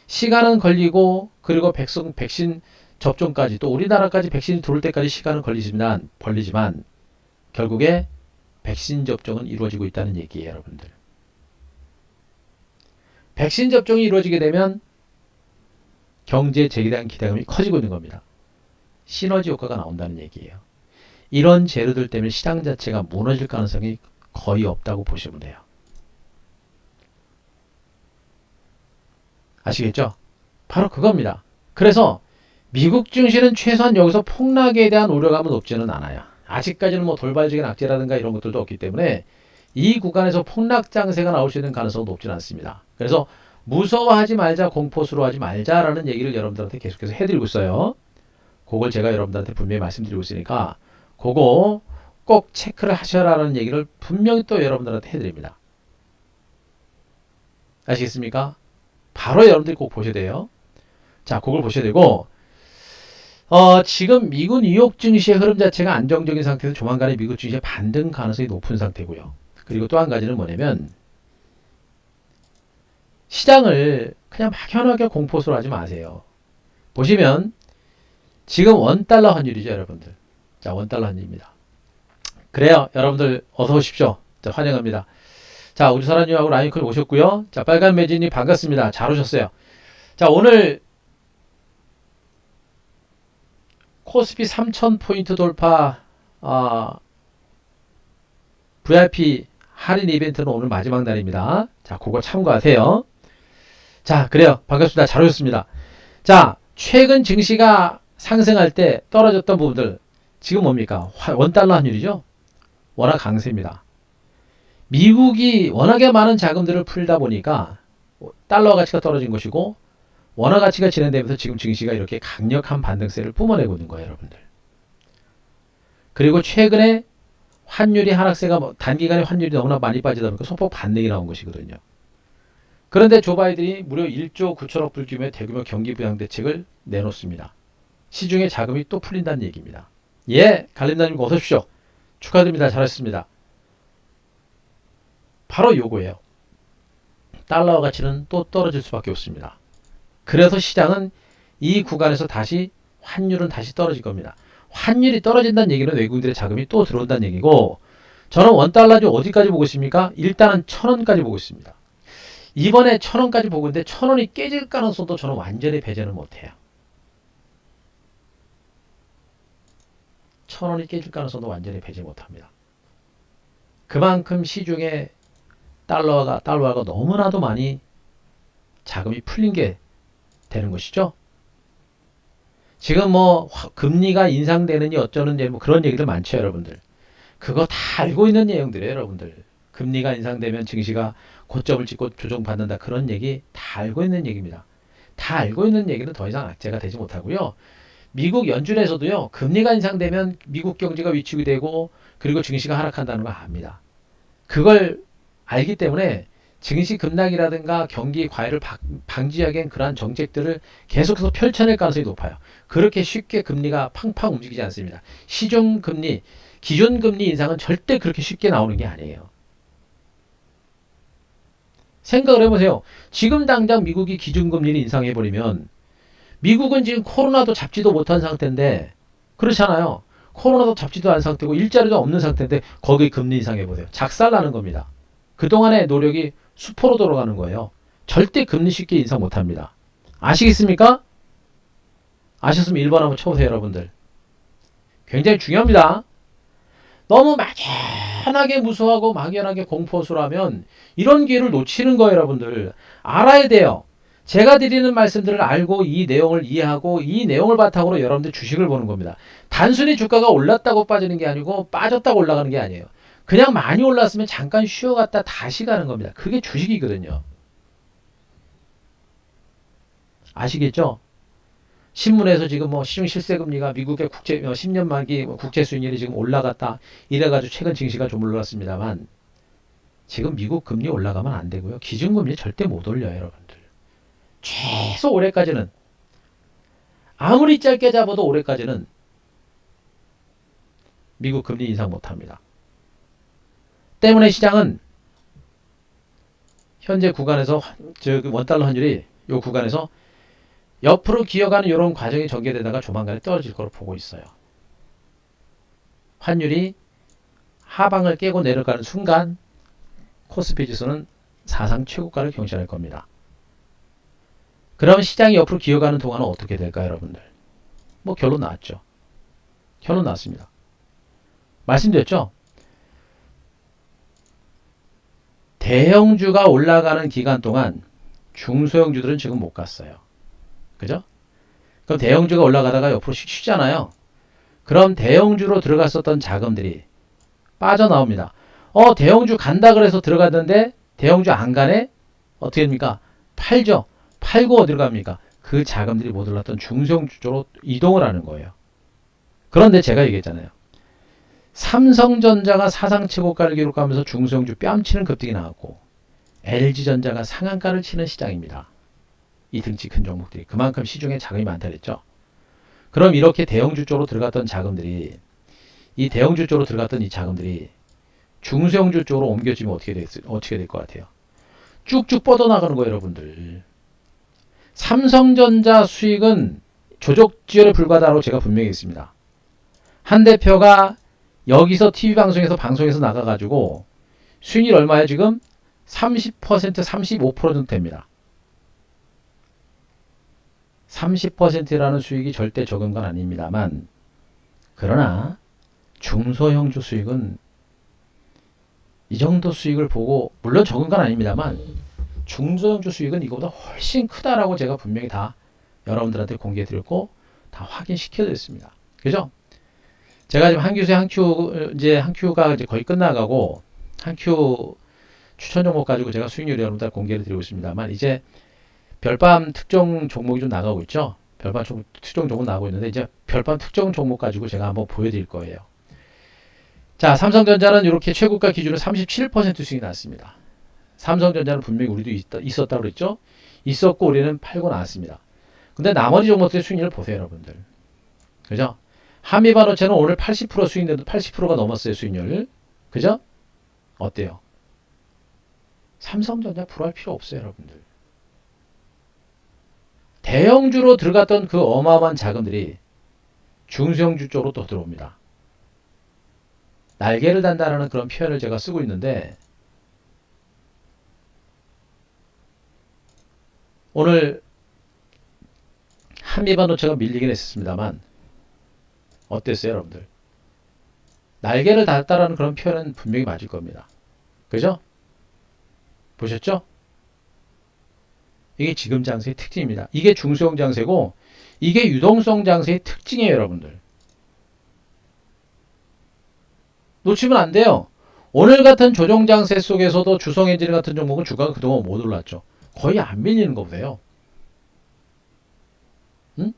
시간은 걸리고 그리고 백신 접종까지 또 우리나라까지 백신이 들어올 때까지 시간은 걸리지만 결국에 백신 접종은 이루어지고 있다는 얘기예요, 여러분들. 백신 접종이 이루어지게 되면 경제 재개에 대한 기대감이 커지고 있는 겁니다. 시너지 효과가 나온다는 얘기예요. 이런 재료들 때문에 시장 자체가 무너질 가능성이 거의 없다고 보시면 돼요. 아시겠죠? 바로 그겁니다. 그래서 미국 증시는 최소한 여기서 폭락에 대한 우려감은 높지는 않아요. 아직까지는 뭐 돌발적인 악재라든가 이런 것들도 없기 때문에 이 구간에서 폭락 장세가 나올 수 있는 가능성은 높지는 않습니다. 그래서 무서워하지 말자, 공포스러워하지 말자라는 얘기를 여러분들한테 계속해서 해드리고 있어요. 그걸 제가 여러분들한테 분명히 말씀드리고 있으니까 그거 꼭 체크를 하셔라라는 얘기를 분명히 또 여러분들한테 해드립니다. 아시겠습니까? 바로 여러분들이 꼭 보셔야 돼요. 자, 그걸 보셔야 되고 지금 미국 뉴욕 증시의 흐름 자체가 안정적인 상태에서 조만간에 미국 증시의 반등 가능성이 높은 상태고요. 그리고 또 한 가지는 뭐냐면 시장을 그냥 막연하게 공포스러워 하지 마세요. 보시면 지금 원달러 환율이죠, 여러분들. 자, 원달러 환율입니다. 그래요, 여러분들 어서 오십시오. 자, 환영합니다. 자, 우주사라님하고 라인클 오셨고요. 자, 빨간 매진님 반갑습니다. 잘 오셨어요. 자, 오늘 코스피 3000포인트 돌파 VIP 할인 이벤트는 오늘 마지막 날입니다. 자, 그거 참고하세요. 자, 그래요. 반갑습니다. 잘 오셨습니다. 자, 최근 증시가 상승할 때 떨어졌던 부분들 지금 뭡니까? 원달러 환율이죠. 워낙 강세입니다. 미국이 워낙에 많은 자금들을 풀다 보니까 달러 가치가 떨어진 것이고 원화 가치가 진행되면서 지금 증시가 이렇게 강력한 반등세를 뿜어내고 있는 거예요, 여러분들. 그리고 최근에 환율이 하락세가 단기간에 환율이 너무나 많이 빠지다 보니까 소폭 반등이 나온 것이거든요. 그런데 조 바이든이 무려 1조 9천억 불 규모의 대규모 경기 부양 대책을 내놓습니다. 시중에 자금이 또 풀린다는 얘기입니다. 예, 갈림다님 어서 오십시오. 축하드립니다. 잘하셨습니다. 바로 요거예요. 달러 가치는 또 떨어질 수밖에 없습니다. 그래서 시장은 이 구간에서 다시 환율은 다시 떨어질 겁니다. 환율이 떨어진다는 얘기는 외국인들의 자금이 또 들어온다는 얘기고 저는 원달러주 어디까지 보고 있습니까? 일단은 1000원까지 보고 있습니다. 이번에 1000원까지 보고 있는데 1000원이 깨질 가능성도 저는 완전히 배제는 못해요. 1000원이 깨질 가능성도 완전히 배제 못합니다. 그만큼 시중에 달러가 너무나도 많이 자금이 풀린 게 되는 것이죠. 지금 뭐 금리가 인상되느니 어쩌느니 뭐 그런 얘기들 많죠, 여러분들. 그거 다 알고 있는 내용들이에요, 여러분들. 금리가 인상되면 증시가 고점을 찍고 조정받는다. 그런 얘기 다 알고 있는 얘기입니다. 다 알고 있는 얘기는 더 이상 악재가 되지 못하고요. 미국 연준에서도요, 금리가 인상되면 미국 경제가 위축이 되고 그리고 증시가 하락한다는 걸 압니다. 그걸 알기 때문에 증시 급락이라든가 경기 과열을 방지하기 위한 그러한 정책들을 계속해서 펼쳐낼 가능성이 높아요. 그렇게 쉽게 금리가 팡팡 움직이지 않습니다. 시중금리, 기준금리 인상은 절대 그렇게 쉽게 나오는 게 아니에요. 생각을 해보세요. 지금 당장 미국이 기준금리를 인상해버리면 미국은 지금 코로나도 잡지도 못한 상태인데 그렇잖아요. 코로나도 잡지도 않은 상태고 일자리도 없는 상태인데 거기 금리 인상해보세요. 작살나는 겁니다. 그동안의 노력이 수포로 돌아가는 거예요. 절대 금리 쉽게 인상 못합니다. 아시겠습니까? 아셨으면 1번 한번 쳐보세요, 여러분들. 굉장히 중요합니다. 너무 막연하게 무서워하고 막연하게 공포스러우면 이런 기회를 놓치는 거예요, 여러분들. 알아야 돼요. 제가 드리는 말씀들을 알고 이 내용을 이해하고 이 내용을 바탕으로 여러분들 주식을 보는 겁니다. 단순히 주가가 올랐다고 빠지는 게 아니고 빠졌다고 올라가는 게 아니에요. 그냥 많이 올랐으면 잠깐 쉬어갔다 다시 가는 겁니다. 그게 주식이거든요. 아시겠죠? 신문에서 지금 뭐 시중 실세금리가 미국의 국제 10년 만기 국채 수익률이 지금 올라갔다 이래가지고 최근 증시가 좀 올랐습니다만 지금 미국 금리 올라가면 안 되고요. 기준금리 절대 못 올려요, 여러분들. 최소 올해까지는 아무리 짧게 잡아도 올해까지는 미국 금리 인상 못합니다. 때문에 시장은 현재 구간에서 원달러 환율이 이 구간에서 옆으로 기어가는 이런 과정이 전개되다가 조만간에 떨어질 거로 보고 있어요. 환율이 하방을 깨고 내려가는 순간 코스피 지수는 사상 최고가를 경신할 겁니다. 그러면 시장이 옆으로 기어가는 동안은 어떻게 될까요, 여러분들? 뭐 결론 나왔죠. 결론 나왔습니다. 말씀드렸죠? 대형주가 올라가는 기간 동안 중소형주들은 지금 못 갔어요. 그죠? 그럼 대형주가 올라가다가 옆으로 쉬잖아요. 그럼 대형주로 들어갔었던 자금들이 빠져나옵니다. 대형주 간다 그래서 들어갔는데 대형주 안 가네? 어떻게 됩니까? 팔죠. 팔고 어디로 갑니까? 그 자금들이 못 올랐던 중소형주 쪽으로 이동을 하는 거예요. 그런데 제가 얘기했잖아요. 삼성전자가 사상 최고가를 기록하면서 중소형주 뺨치는 급등이 나왔고 LG전자가 상한가를 치는 시장입니다. 이 등치 큰 종목들이 그만큼 시중에 자금이 많다 그랬죠. 그럼 이렇게 대형주 쪽으로 들어갔던 자금들이 이 대형주 쪽으로 들어갔던 이 자금들이 중소형주 쪽으로 옮겨지면 어떻게 될 것 같아요? 쭉쭉 뻗어나가는 거예요, 여러분들. 삼성전자 수익은 조족지혈에 불과하다고 제가 분명히 했습니다. 한 대표가 여기서 TV방송에서 방송에서 나가가지고 수익률 얼마예요 지금? 30%, 35% 정도 됩니다. 30%라는 수익이 절대 적은 건 아닙니다만 그러나 중소형주 수익은 이 정도 수익을 보고 물론 적은 건 아닙니다만 중소형주 수익은 이거보다 훨씬 크다라고 제가 분명히 다 여러분들한테 공개해 드렸고 다 확인시켜 드렸습니다. 그죠? 제가 지금 한큐가 이제 거의 끝나가고 한큐 추천 종목 가지고 제가 수익률 여러분들 공개를 드리고 있습니다만 이제 별밤 특정 종목이 좀 나가고 있죠. 별밤 특정 종목 나가고 있는데 이제 별밤 특정 종목 가지고 제가 한번 보여드릴 거예요. 자, 삼성전자는 이렇게 최고가 기준으로 37% 수익이 났습니다. 삼성전자는 분명히 우리도 있었다고 그랬죠. 있었고 우리는 팔고 나왔습니다. 근데 나머지 종목들의 수익률을 보세요, 여러분들. 그죠? 한미반도체는 오늘 80% 수익률도 80%가 넘었어요, 수익률. 그죠? 어때요? 삼성전자 불화할 필요 없어요, 여러분들. 대형주로 들어갔던 그 어마어마한 자금들이 중소형주 쪽으로 또 들어옵니다. 날개를 단다라는 그런 표현을 제가 쓰고 있는데 오늘 한미반도체가 밀리긴 했습니다만 어땠어요, 여러분들? 날개를 달았다라는 그런 표현은 분명히 맞을 겁니다. 그죠? 보셨죠? 이게 지금 장세의 특징입니다. 이게 중소형 장세고 이게 유동성 장세의 특징이에요, 여러분들. 놓치면 안 돼요. 오늘 같은 조정 장세 속에서도 주성 엔진 같은 종목은 주가가 그동안 못 올랐죠. 거의 안 밀리는 거 보세요. 응?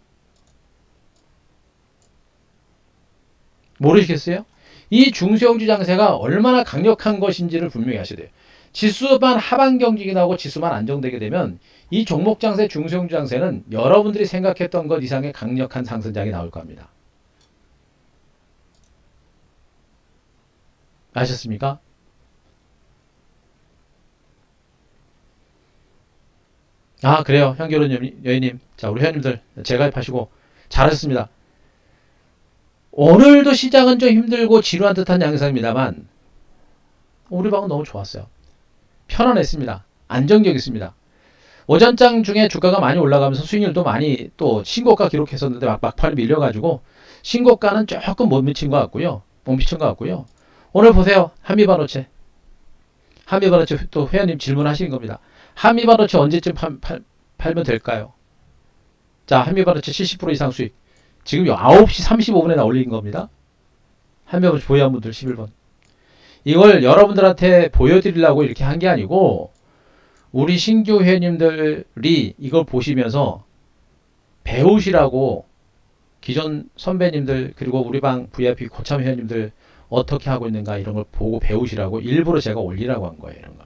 모르시겠어요? 이 중소형주 장세가 얼마나 강력한 것인지를 분명히 아셔야 돼요. 지수만 하반 경직이 나오고 지수만 안정되게 되면 이 종목 장세, 중소형주 장세는 여러분들이 생각했던 것 이상의 강력한 상승장이 나올 겁니다. 아셨습니까? 아, 그래요. 향기로운 여인님. 자, 우리 회원님들 재가입하시고 잘하셨습니다. 오늘도 시장은 좀 힘들고 지루한 듯한 양상입니다만 우리 방은 너무 좋았어요. 편안했습니다. 안정적이었습니다. 오전장 중에 주가가 많이 올라가면서 수익률도 많이 또 신고가 기록했었는데 막판에 밀려가지고 신고가는 조금 못 미친 것 같고요. 못 미친 것 같고요. 오늘 보세요. 한미반도체. 한미반도체 또 회원님 질문하시는 겁니다. 한미반도체 언제쯤 팔면 될까요? 자, 한미반도체 70% 이상 수익. 지금 9시 35분에 나 올린 겁니다. 한미반도체 보유한 분들 11번. 이걸 여러분들한테 보여드리려고 이렇게 한 게 아니고 우리 신규 회원님들이 이걸 보시면서 배우시라고 기존 선배님들 그리고 우리 방 VIP 고참 회원님들 어떻게 하고 있는가 이런 걸 보고 배우시라고 일부러 제가 올리라고 한 거예요. 이런 거.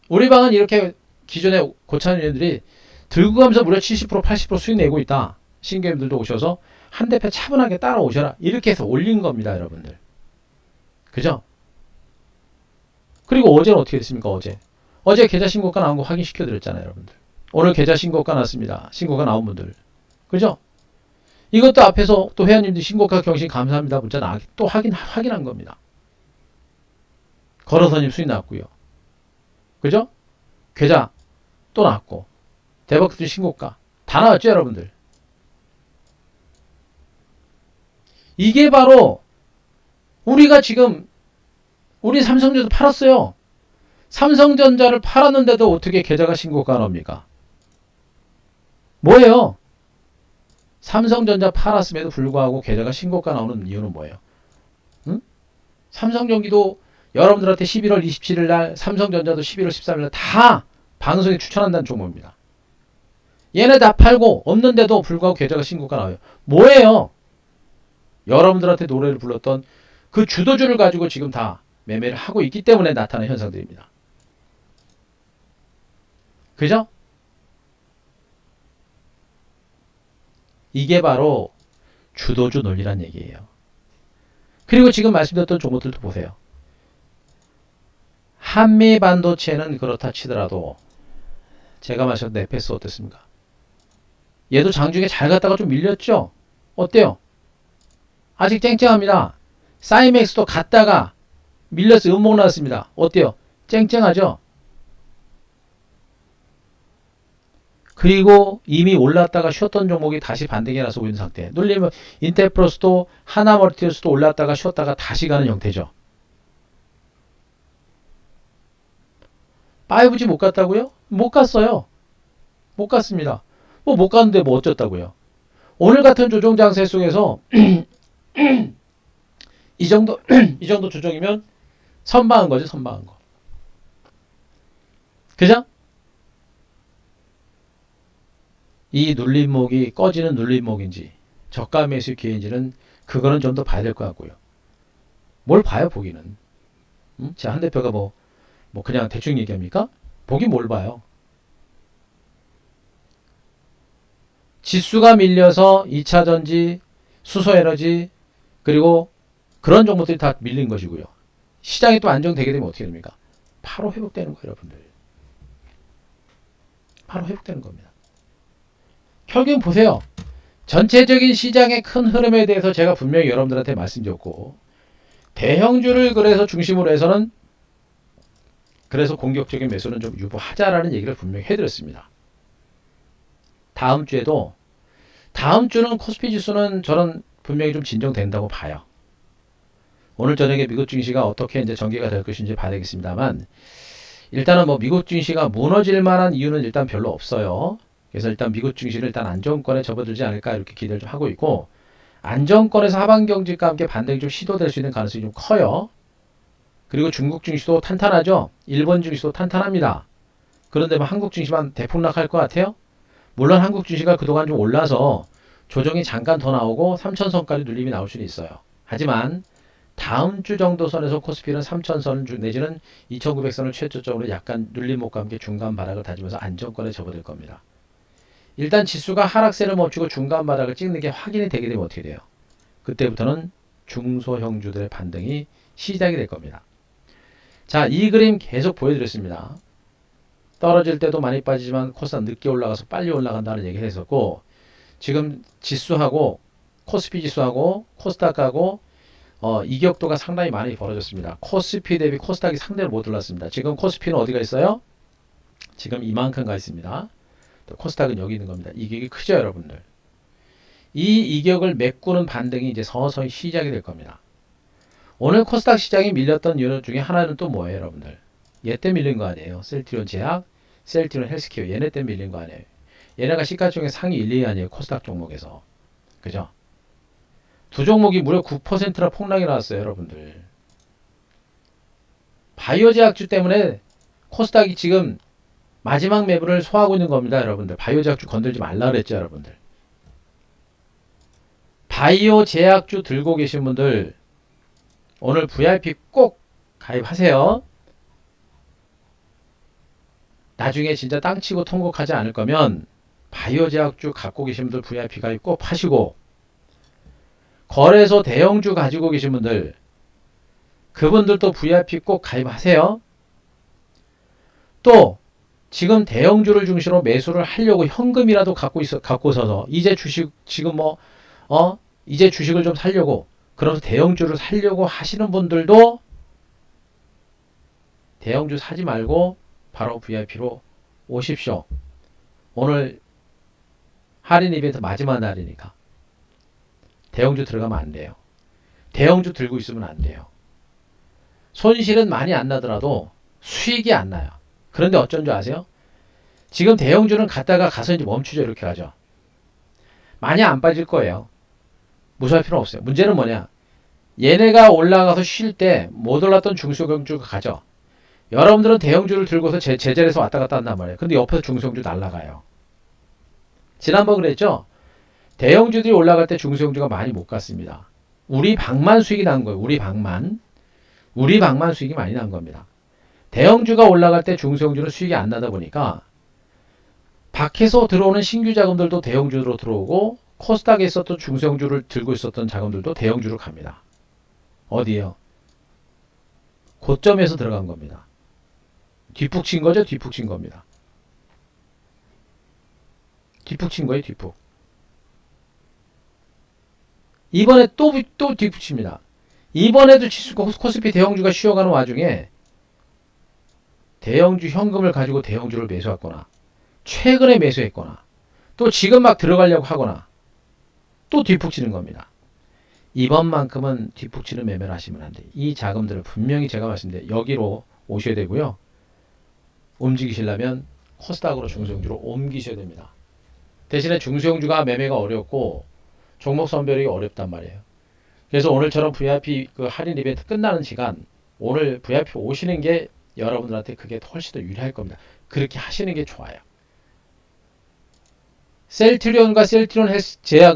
우리 방은 이렇게 기존의 고참 회원들이 들고 가면서 무려 70% 80% 수익 내고 있다. 신규 회원들도 오셔서 한 대표 차분하게 따라오셔라. 이렇게 해서 올린 겁니다. 여러분들. 그죠? 그리고 어제는 어떻게 됐습니까? 어제 계좌 신고가 나온 거 확인시켜 드렸잖아요. 여러분들. 오늘 계좌 신고가 났습니다. 신고가 나온 분들. 그죠? 이것도 앞에서 또 회원님들 신고가 경신 감사합니다 문자 또 확인한 겁니다. 걸어서님 수익 났고요. 그죠? 계좌 또 났고 대박들 신고가 다 나왔죠 여러분들. 이게 바로 우리가 지금 우리 삼성전자 팔았어요. 삼성전자를 팔았는데도 어떻게 계좌가 신고가 나옵니까? 뭐예요? 삼성전자 팔았음에도 불구하고 계좌가 신고가 나오는 이유는 뭐예요? 응? 삼성전기도 여러분들한테 11월 27일 날 삼성전자도 11월 13일 날 다 방송에 추천한다는 종목입니다. 얘네 다 팔고 없는데도 불구하고 계좌가 신고가 나와요. 뭐예요? 여러분들한테 노래를 불렀던 그 주도주를 가지고 지금 다 매매를 하고 있기 때문에 나타나는 현상들입니다. 그죠? 이게 바로 주도주 논리란 얘기예요. 그리고 지금 말씀드렸던 종목들도 보세요. 한미반도체는 그렇다 치더라도 제가 말씀드린 에페스 어땠습니까? 얘도 장중에 잘 갔다가 좀 밀렸죠? 어때요? 아직 쨍쨍합니다. 사이맥스도 갔다가 밀려서 음목 나왔습니다. 어때요? 쨍쨍하죠? 그리고 이미 올랐다가 쉬었던 종목이 다시 반등이 나서고 있는 상태. 눌리면 인텔플러스도 하나머리티어스도 올랐다가 쉬었다가 다시 가는 형태죠. 5G 못 갔다고요? 못 갔어요. 못 갔습니다. 뭐 못 갔는데 뭐 어쩌다고요? 오늘 같은 조정 장세 속에서 이 정도 조정이면 선방한 거죠, 선방한 거. 그죠? 이 눌림목이 꺼지는 눌림목인지 저가 매수 기회인지는 그거는 좀 더 봐야 될 것 같고요. 뭘 봐요, 보기는. 제 한 대표가 뭐 그냥 대충 얘기합니까? 보기 뭘 봐요? 지수가 밀려서 2차전지, 수소에너지 그리고 그런 종목들이 다 밀린 것이고요. 시장이 또 안정되게 되면 어떻게 됩니까? 바로 회복되는 거예요, 여러분들. 바로 회복되는 겁니다. 결국엔 보세요. 전체적인 시장의 큰 흐름에 대해서 제가 분명히 여러분들한테 말씀드렸고 대형주를 그래서 중심으로 해서는 그래서 공격적인 매수는 좀 유보하자라는 얘기를 분명히 해드렸습니다. 다음 주는 코스피 지수는 저는 분명히 좀 진정된다고 봐요. 오늘 저녁에 미국 증시가 어떻게 이제 전개가 될 것인지 봐야 되겠습니다만 일단은 뭐 미국 증시가 무너질 만한 이유는 일단 별로 없어요. 그래서 일단 미국 증시를 일단 안정권에 접어들지 않을까 이렇게 기대를 좀 하고 있고, 안정권에서 하방 경직과 함께 반등이 좀 시도될 수 있는 가능성이 좀 커요. 그리고 중국 증시도 탄탄하죠. 일본 증시도 탄탄합니다. 그런데 뭐 한국 증시만 대폭락할 것 같아요? 물론 한국 증시가 그동안 좀 올라서 조정이 잠깐 더 나오고 3천선까지 눌림이 나올 수는 있어요. 하지만 다음 주 정도 선에서 코스피는 3천선 내지는 2900선을 최저점으로 약간 눌림목과 함께 중간 바닥을 다지면서 안정권에 접어들 겁니다. 일단 지수가 하락세를 멈추고 중간 바닥을 찍는 게 확인이 되게 되면 어떻게 돼요? 그때부터는 중소형주들의 반등이 시작이 될 겁니다. 자, 이 그림 계속 보여드렸습니다. 떨어질 때도 많이 빠지지만 코스닥 늦게 올라가서 빨리 올라간다는 얘기를 했었고, 지금 지수하고 코스피 지수하고 코스닥하고 이격도가 상당히 많이 벌어졌습니다. 코스피 대비 코스닥이 상대로 못 올랐습니다. 지금 코스피는 어디가 있어요? 지금 이만큼 가 있습니다. 또 코스닥은 여기 있는 겁니다. 이격이 크죠, 여러분들. 이 이격을 메꾸는 반등이 이제 서서히 시작이 될 겁니다. 오늘 코스닥 시장이 밀렸던 이유 중에 하나는 또 뭐예요, 여러분들? 얘 때문에 밀린 거 아니에요? 셀트리온 제약, 셀트리온 헬스케어, 얘네 때문에 밀린 거 아니에요? 얘네가 시가총액 상위 1, 2위 아니에요, 코스닥 종목에서. 그죠? 두 종목이 무려 9%나 폭락이 나왔어요, 여러분들. 바이오 제약주 때문에 코스닥이 지금 마지막 매물을 소화하고 있는 겁니다, 여러분들. 바이오 제약주 건들지 말라 그랬죠, 여러분들. 바이오 제약주 들고 계신 분들 오늘 VIP 꼭 가입하세요. 나중에 진짜 땅치고 통곡하지 않을 거면 바이오 제약주 갖고 계신 분들 VIP 가입 꼭 하시고, 거래소 대형주 가지고 계신 분들 그분들도 VIP 꼭 가입하세요. 또 지금 대형주를 중심으로 매수를 하려고 현금이라도 갖고서서 이제 주식 지금 이제 주식을 좀 살려고, 그러면서 대형주를 살려고 하시는 분들도 대형주 사지 말고 바로 VIP로 오십시오. 오늘 할인 이벤트 마지막 날이니까 대형주 들어가면 안 돼요. 대형주 들고 있으면 안 돼요. 손실은 많이 안 나더라도 수익이 안 나요. 그런데 어쩐 줄 아세요? 지금 대형주는 갔다가 가서 이제 멈추죠. 이렇게 가죠. 많이 안 빠질 거예요. 무서워할 필요 없어요. 문제는 뭐냐? 얘네가 올라가서 쉴 때 못 올랐던 중소형주가 가죠. 여러분들은 대형주를 들고서 제자리에서 왔다 갔다 한단 말이에요. 근데 옆에서 중소형주 날아가요. 지난번 그랬죠? 대형주들이 올라갈 때 중소형주가 많이 못 갔습니다. 우리 방만 수익이 난 거예요. 우리 방만 수익이 많이 난 겁니다. 대형주가 올라갈 때 중소형주는 수익이 안 나다 보니까 밖에서 들어오는 신규 자금들도 대형주로 들어오고, 코스닥에 있었던 중소형주를 들고 있었던 자금들도 대형주로 갑니다. 어디에요? 고점에서 들어간 겁니다. 뒷북 친 거죠? 뒷북 친 겁니다. 뒷북 친 거예요, 뒷북. 이번에 또 뒷북 칩니다. 이번에도 코스피 대형주가 쉬어가는 와중에 대형주 현금을 가지고 대형주를 매수했거나, 최근에 매수했거나, 또 지금 막 들어가려고 하거나, 또 뒷북 치는 겁니다. 이번만큼은 뒷북 치는 매매를 하시면 안 돼요. 이 자금들을 분명히 제가 말씀드린 여기로 오셔야 되고요. 움직이시려면 코스닥으로 중소형주로 옮기셔야 됩니다. 대신에 중소형주가 매매가 어렵고 종목 선별이 어렵단 말이에요. 그래서 오늘처럼 VIP 그 할인 이벤트 끝나는 시간, 오늘 VIP 오시는 게 여러분들한테 그게 훨씬 더 유리할 겁니다. 그렇게 하시는 게 좋아요. 셀트리온과 셀트리온 헬스케어,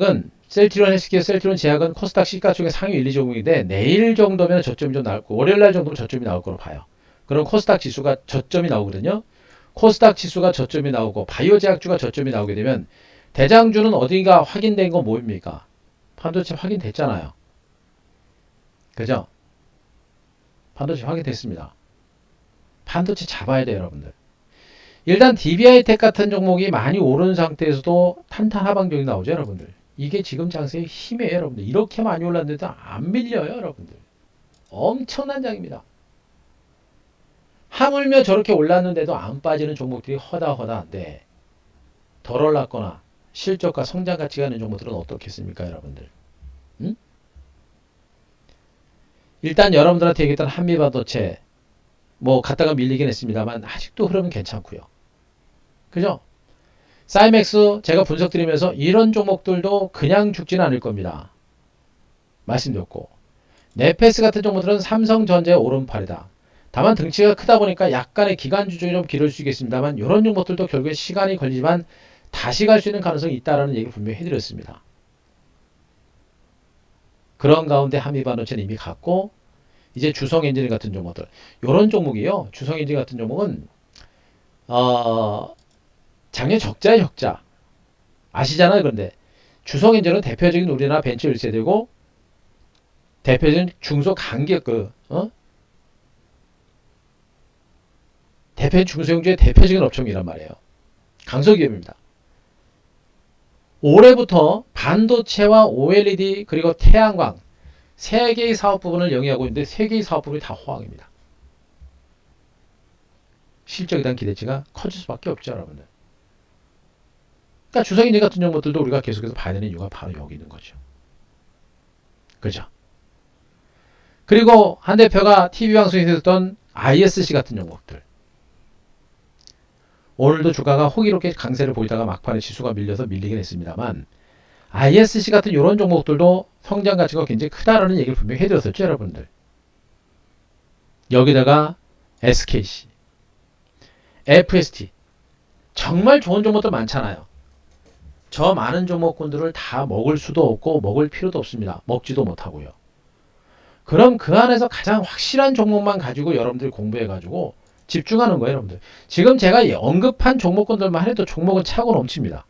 셀트리온 제약은 코스닥 시가총액 상위 1, 2종목인데 내일 정도면 저점이 좀 나올 거고, 월요일날 정도면 저점이 나올 거로 봐요. 그럼 코스닥 지수가 저점이 나오거든요. 코스닥 지수가 저점이 나오고 바이오 제약주가 저점이 나오게 되면 대장주는 어딘가 확인된 건 뭐입니까? 반도체 확인됐잖아요. 그죠? 반도체 확인됐습니다. 반도체 잡아야 돼요, 여러분들. 일단 DBI텍 같은 종목이 많이 오른 상태에서도 탄탄 하방경이 나오죠, 여러분들. 이게 지금 장세의 힘이에요, 여러분들. 이렇게 많이 올랐는데도 안 밀려요, 여러분들. 엄청난 장입니다. 하물며 저렇게 올랐는데도 안 빠지는 종목들이 허다허다한데, 덜 올랐거나 실적과 성장 가치가 있는 종목들은 어떻겠습니까, 여러분들? 일단 여러분들한테 얘기했던 한미반도체, 뭐 갔다가 밀리긴 했습니다만 아직도 흐름은 괜찮고요. 그죠? 사이맥스 제가 분석드리면서 이런 종목들도 그냥 죽지는 않을 겁니다. 말씀드렸고 네페스 같은 종목들은 삼성전자의 오른팔이다. 다만 등치가 크다 보니까 약간의 기간 주중이 좀 길을 수 있겠습니다만 이런 종목들도 결국에 시간이 걸리지만 다시 갈 수 있는 가능성이 있다라는 얘기를 분명히 해드렸습니다. 그런 가운데 한미반도체는 이미 갔고 이제 주성엔진 같은 종목들 이런 종목이요. 주성엔진 같은 종목은 작년 적자의 적자 아시잖아요. 그런데 주성엔진은 대표적인 우리나라 벤처 1세대고 대표적인 중소간기업 대표적인 중소형주의 대표적인 업종이란 말이에요. 강소기업입니다. 올해부터 반도체와 OLED 그리고 태양광 세 개의 사업 부분을 영위하고 있는데 세 개의 사업 부분이 다 호황입니다. 실적에 대한 기대치가 커질 수밖에 없죠, 여러분들. 그러니까 주성인재 같은 종목들도 우리가 계속해서 봐야 되는 이유가 바로 여기 있는 거죠. 그죠? 그리고 한 대표가 TV방송에서 했던 ISC 같은 종목들. 오늘도 주가가 호기롭게 강세를 보이다가 막판에 지수가 밀려서 밀리긴 했습니다만 ISC 같은 이런 종목들도 성장 가치가 굉장히 크다라는 얘기를 분명히 해드렸었죠, 여러분들. 여기다가 SKC, FST 정말 좋은 종목들 많잖아요. 저 많은 종목군들을 다 먹을 수도 없고 먹을 필요도 없습니다. 먹지도 못하고요. 그럼 그 안에서 가장 확실한 종목만 가지고 여러분들이 공부해가지고 집중하는 거예요, 여러분들. 지금 제가 언급한 종목군들만 해도 종목은 차고 넘칩니다.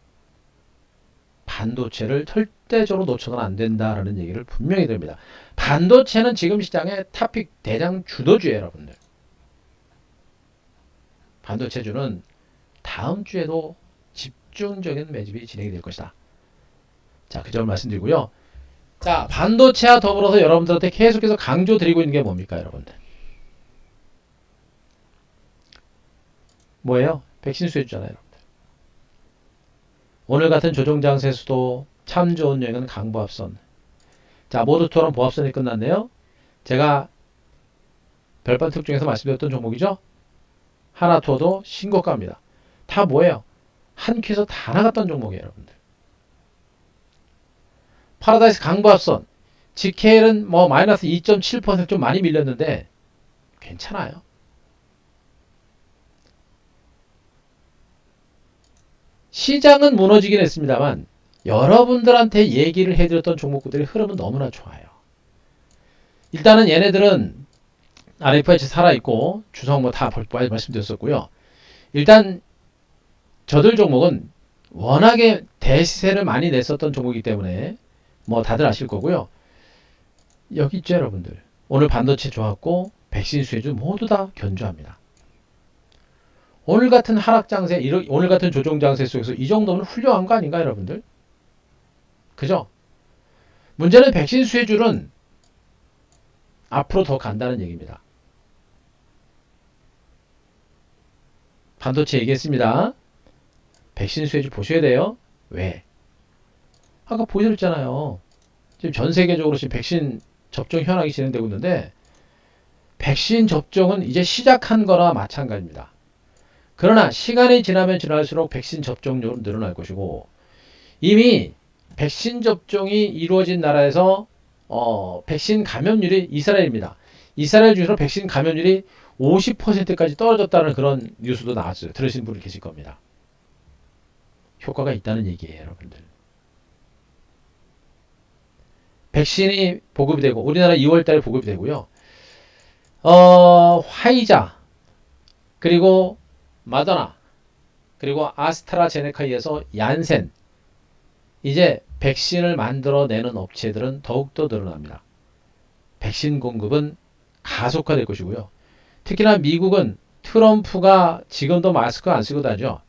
반도체를 절대적으로 놓쳐서는 안 된다라는 얘기를 분명히 드립니다. 반도체는 지금 시장의 탑픽 대장 주도주예요, 여러분들. 반도체주는 다음 주에도 집중적인 매집이 진행이 될 것이다. 자, 그 점을 말씀드리고요. 자, 반도체와 더불어서 여러분들한테 계속해서 강조드리고 있는 게 뭡니까, 여러분들? 뭐예요? 백신 수혜주잖아요, 여러분들. 오늘 같은 조정장세수도 참 좋은 여행은 강보합선. 자, 모두 토론 보합선이 끝났네요. 제가 별반 특중에서 말씀드렸던 종목이죠. 하나투어도 신고가입니다. 다 뭐예요? 한 큐에서 다 나갔던 종목이에요, 여러분들. 파라다이스 강보합선. GKL은 뭐 마이너스 2.7% 좀 많이 밀렸는데 괜찮아요. 시장은 무너지긴 했습니다만 여러분들한테 얘기를 해드렸던 종목들의 흐름은 너무나 좋아요. 일단은 얘네들은 RFH 살아있고 주성 뭐 다 말씀드렸었고요. 일단 저들 종목은 워낙에 대시세를 많이 냈었던 종목이기 때문에 뭐 다들 아실 거고요. 여기 있죠, 여러분들. 오늘 반도체 좋았고 백신 수혜주 모두 다 견조합니다. 오늘 같은 하락장세, 오늘 같은 조정장세 속에서 이 정도면 훌륭한 거 아닌가, 여러분들? 그죠? 문제는 백신 수혜주는 앞으로 더 간다는 얘기입니다. 반도체 얘기했습니다. 백신 수혜주 보셔야 돼요. 왜? 아까 보여드렸잖아요. 지금 전 세계적으로 지금 백신 접종 현황이 진행되고 있는데 백신 접종은 이제 시작한 거나 마찬가지입니다. 그러나 시간이 지나면 지날수록 백신 접종률은 늘어날 것이고 이미 백신 접종이 이루어진 나라에서 백신 감염률이 이스라엘입니다. 이스라엘 중에서 백신 감염률이 50%까지 떨어졌다는 그런 뉴스도 나왔어요. 들으신 분이 계실 겁니다. 효과가 있다는 얘기예요, 여러분들. 백신이 보급이 되고 우리나라 2월달에 보급이 되고요. 화이자 그리고 마더나 그리고 아스트라제네카에서 얀센 이제 백신을 만들어내는 업체들은 더욱더 늘어납니다. 백신 공급은 가속화될 것이고요. 특히나 미국은 트럼프가 지금도 마스크 안 쓰고 다니죠.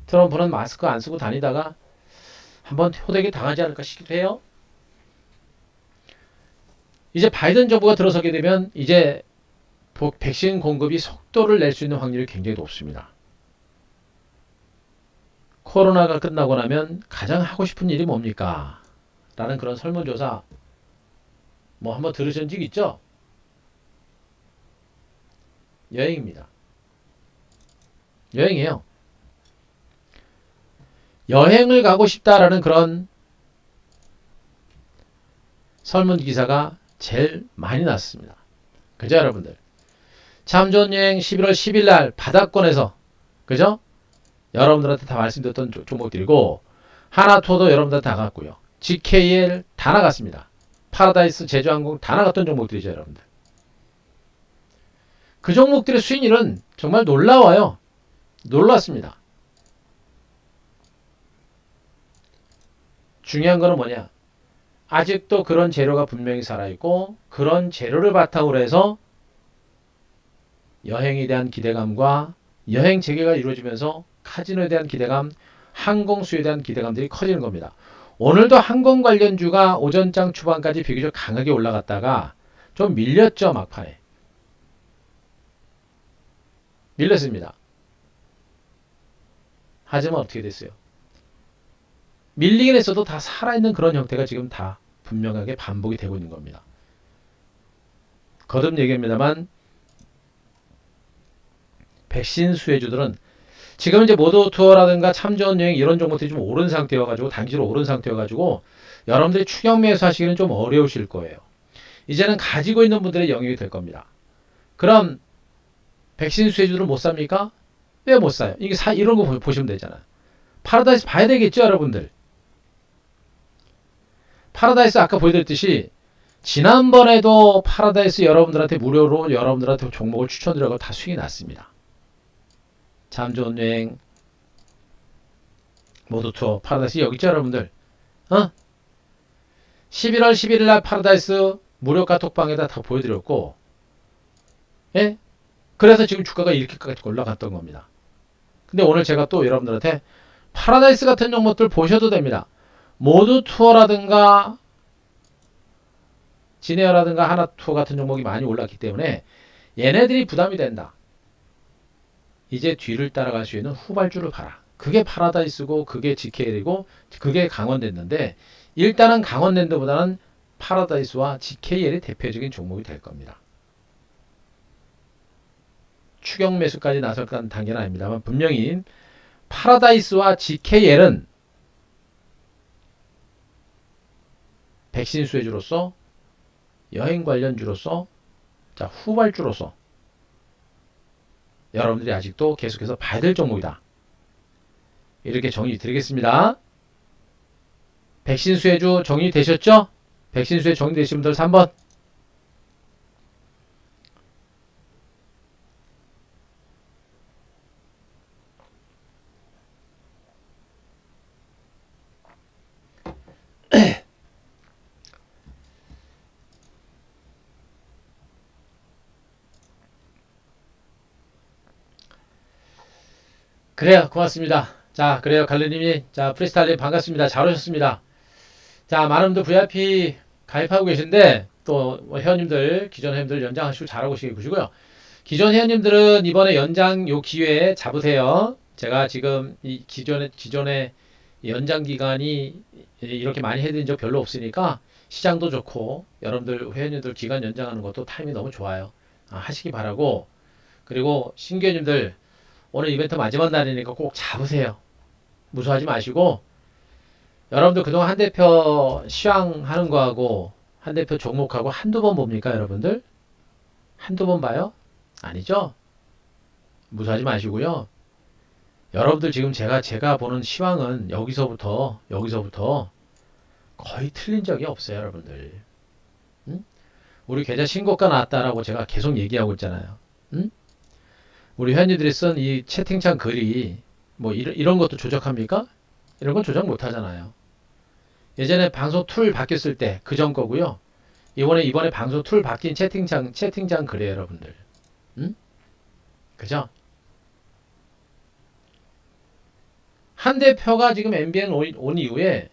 트럼프는 마스크 안 쓰고 다니다가 한번 호되게 당하지 않을까 싶기도 해요. 이제 바이든 정부가 들어서게 되면 이제 백신 공급이 속도를 낼 수 있는 확률이 굉장히 높습니다. 코로나가 끝나고 나면 가장 하고 싶은 일이 뭡니까? 라는 그런 설문조사 뭐 한번 들으신 적 있죠? 여행입니다. 여행이에요. 여행을 가고 싶다라는 그런 설문 기사가 제일 많이 났습니다. 그죠, 여러분들? 참 좋은 여행 11월 10일 날 바다권에서, 그죠? 여러분들한테 다 말씀드렸던 종목들이고, 하나투어도 여러분들한테 다 갔고요. GKL 다 나갔습니다. 파라다이스, 제주항공 다 나갔던 종목들이죠, 여러분들. 그 종목들의 수익률은 정말 놀라워요. 놀랐습니다. 중요한 거는 뭐냐? 아직도 그런 재료가 분명히 살아있고, 그런 재료를 바탕으로 해서 여행에 대한 기대감과 여행 재개가 이루어지면서 카지노에 대한 기대감, 항공수에 대한 기대감들이 커지는 겁니다. 오늘도 항공 관련주가 오전장 초반까지 비교적 강하게 올라갔다가 좀 밀렸죠, 막판에. 밀렸습니다. 하지만 어떻게 됐어요? 밀리긴 했어도 다 살아있는 그런 형태가 지금 다 분명하게 반복이 되고 있는 겁니다. 거듭 얘기합니다만 백신 수혜주들은 지금 이제 모두 투어라든가 참 좋은 여행 이런 종목들이 좀 오른 상태여가지고 단기로 오른 상태여가지고 여러분들이 추격 매수하시기는 좀 어려우실 거예요. 이제는 가지고 있는 분들의 영역이 될 겁니다. 그럼 백신 수혜주들은 못 삽니까? 왜 못 사요? 이게 이런 거 보시면 되잖아요. 파라다이스 봐야 되겠죠, 여러분들. 파라다이스 아까 보여드렸듯이 지난번에도 파라다이스 여러분들한테 무료로 여러분들한테 종목을 추천드려서 다 수익이 났습니다. 참 좋은 여행 모두 투어 파라다이스 여기 있죠, 여러분들. 11월 11일 날 파라다이스 무료 카톡방에다 다 보여드렸고, 예? 그래서 지금 주가가 이렇게까지 올라갔던 겁니다. 근데 오늘 제가 또 여러분들한테 파라다이스 같은 종목들 보셔도 됩니다. 모두 투어라든가 진에어라든가 하나투어 같은 종목이 많이 올랐기 때문에 얘네들이 부담이 된다. 이제 뒤를 따라갈 수 있는 후발주를 봐라. 그게 파라다이스고 그게 GKL이고 그게 강원랜드인데 일단은 강원랜드보다는 파라다이스와 GKL이 대표적인 종목이 될 겁니다. 추격 매수까지 나설 단계는 아닙니다만 분명히 파라다이스와 GKL은 백신 수혜주로서 여행 관련주로서 자 후발주로서 여러분들이 아직도 계속해서 봐야 될 종목이다. 이렇게 정리 드리겠습니다. 백신 수혜주 정리되셨죠? 백신 수혜 정리되신 분들 3번. 그래요. 고맙습니다. 자, 그래요. 갈르님이. 자, 프리스타일님 반갑습니다. 잘 오셨습니다. 자, 많은 분들 VIP 가입하고 계신데, 또, 회원님들, 기존 회원님들 연장하시고 잘하고 계시고요. 기존 회원님들은 이번에 연장 요 기회에 잡으세요. 제가 지금 이 기존에 연장 기간이 이렇게 많이 해드린 적 별로 없으니까, 시장도 좋고, 여러분들 회원님들 기간 연장하는 것도 타이밍이 너무 좋아요. 하시기 바라고, 그리고 신규 회원님들, 오늘 이벤트 마지막 날이니까 꼭 잡으세요. 무서워하지 마시고 여러분들 그동안 한 대표 시황하는 거하고 한 대표 종목하고 한두 번 봅니까 여러분들? 한두 번 봐요? 아니죠? 무서워하지 마시고요. 여러분들 지금 제가 보는 시황은 여기서부터 거의 틀린 적이 없어요 여러분들. 응? 우리 계좌 신고가 나왔다라고 제가 계속 얘기하고 있잖아요. 응? 우리 회원님들이 쓴 이 채팅창 글이 뭐 이런 것도 조작합니까? 이런 건 조작 못 하잖아요. 예전에 방송 툴 바뀌었을 때 그 전 거고요. 이번에 방송 툴 바뀐 채팅창 글이에요, 여러분들. 응? 그죠? 한 대표가 지금 MBN 온 이후에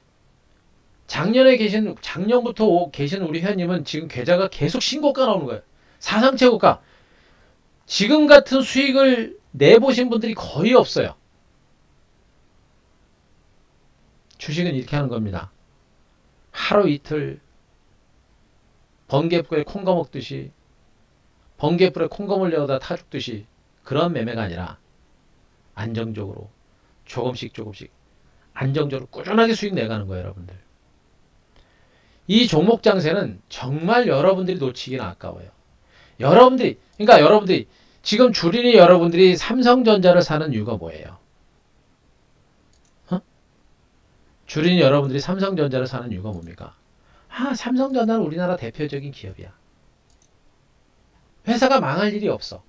작년부터 계신 우리 회원님은 지금 계좌가 계속 신고가 나오는 거예요. 사상 최고가. 지금 같은 수익을 내보신 분들이 거의 없어요. 주식은 이렇게 하는 겁니다. 하루 이틀 번개불에 콩 거먹듯이 번개불에 콩고물 내어다 타 죽듯이 그런 매매가 아니라 안정적으로 조금씩 안정적으로 꾸준하게 수익 내가는 거예요, 여러분들. 이 종목 장세는 정말 여러분들이 놓치기는 아까워요. 그러니까 여러분들이 지금 주린이 여러분들이 삼성전자를 사는 이유가 뭐예요? 어? 주린이 여러분들이 삼성전자를 사는 이유가 뭡니까? 삼성전자는 우리나라 대표적인 기업이야. 회사가 망할 일이 없어.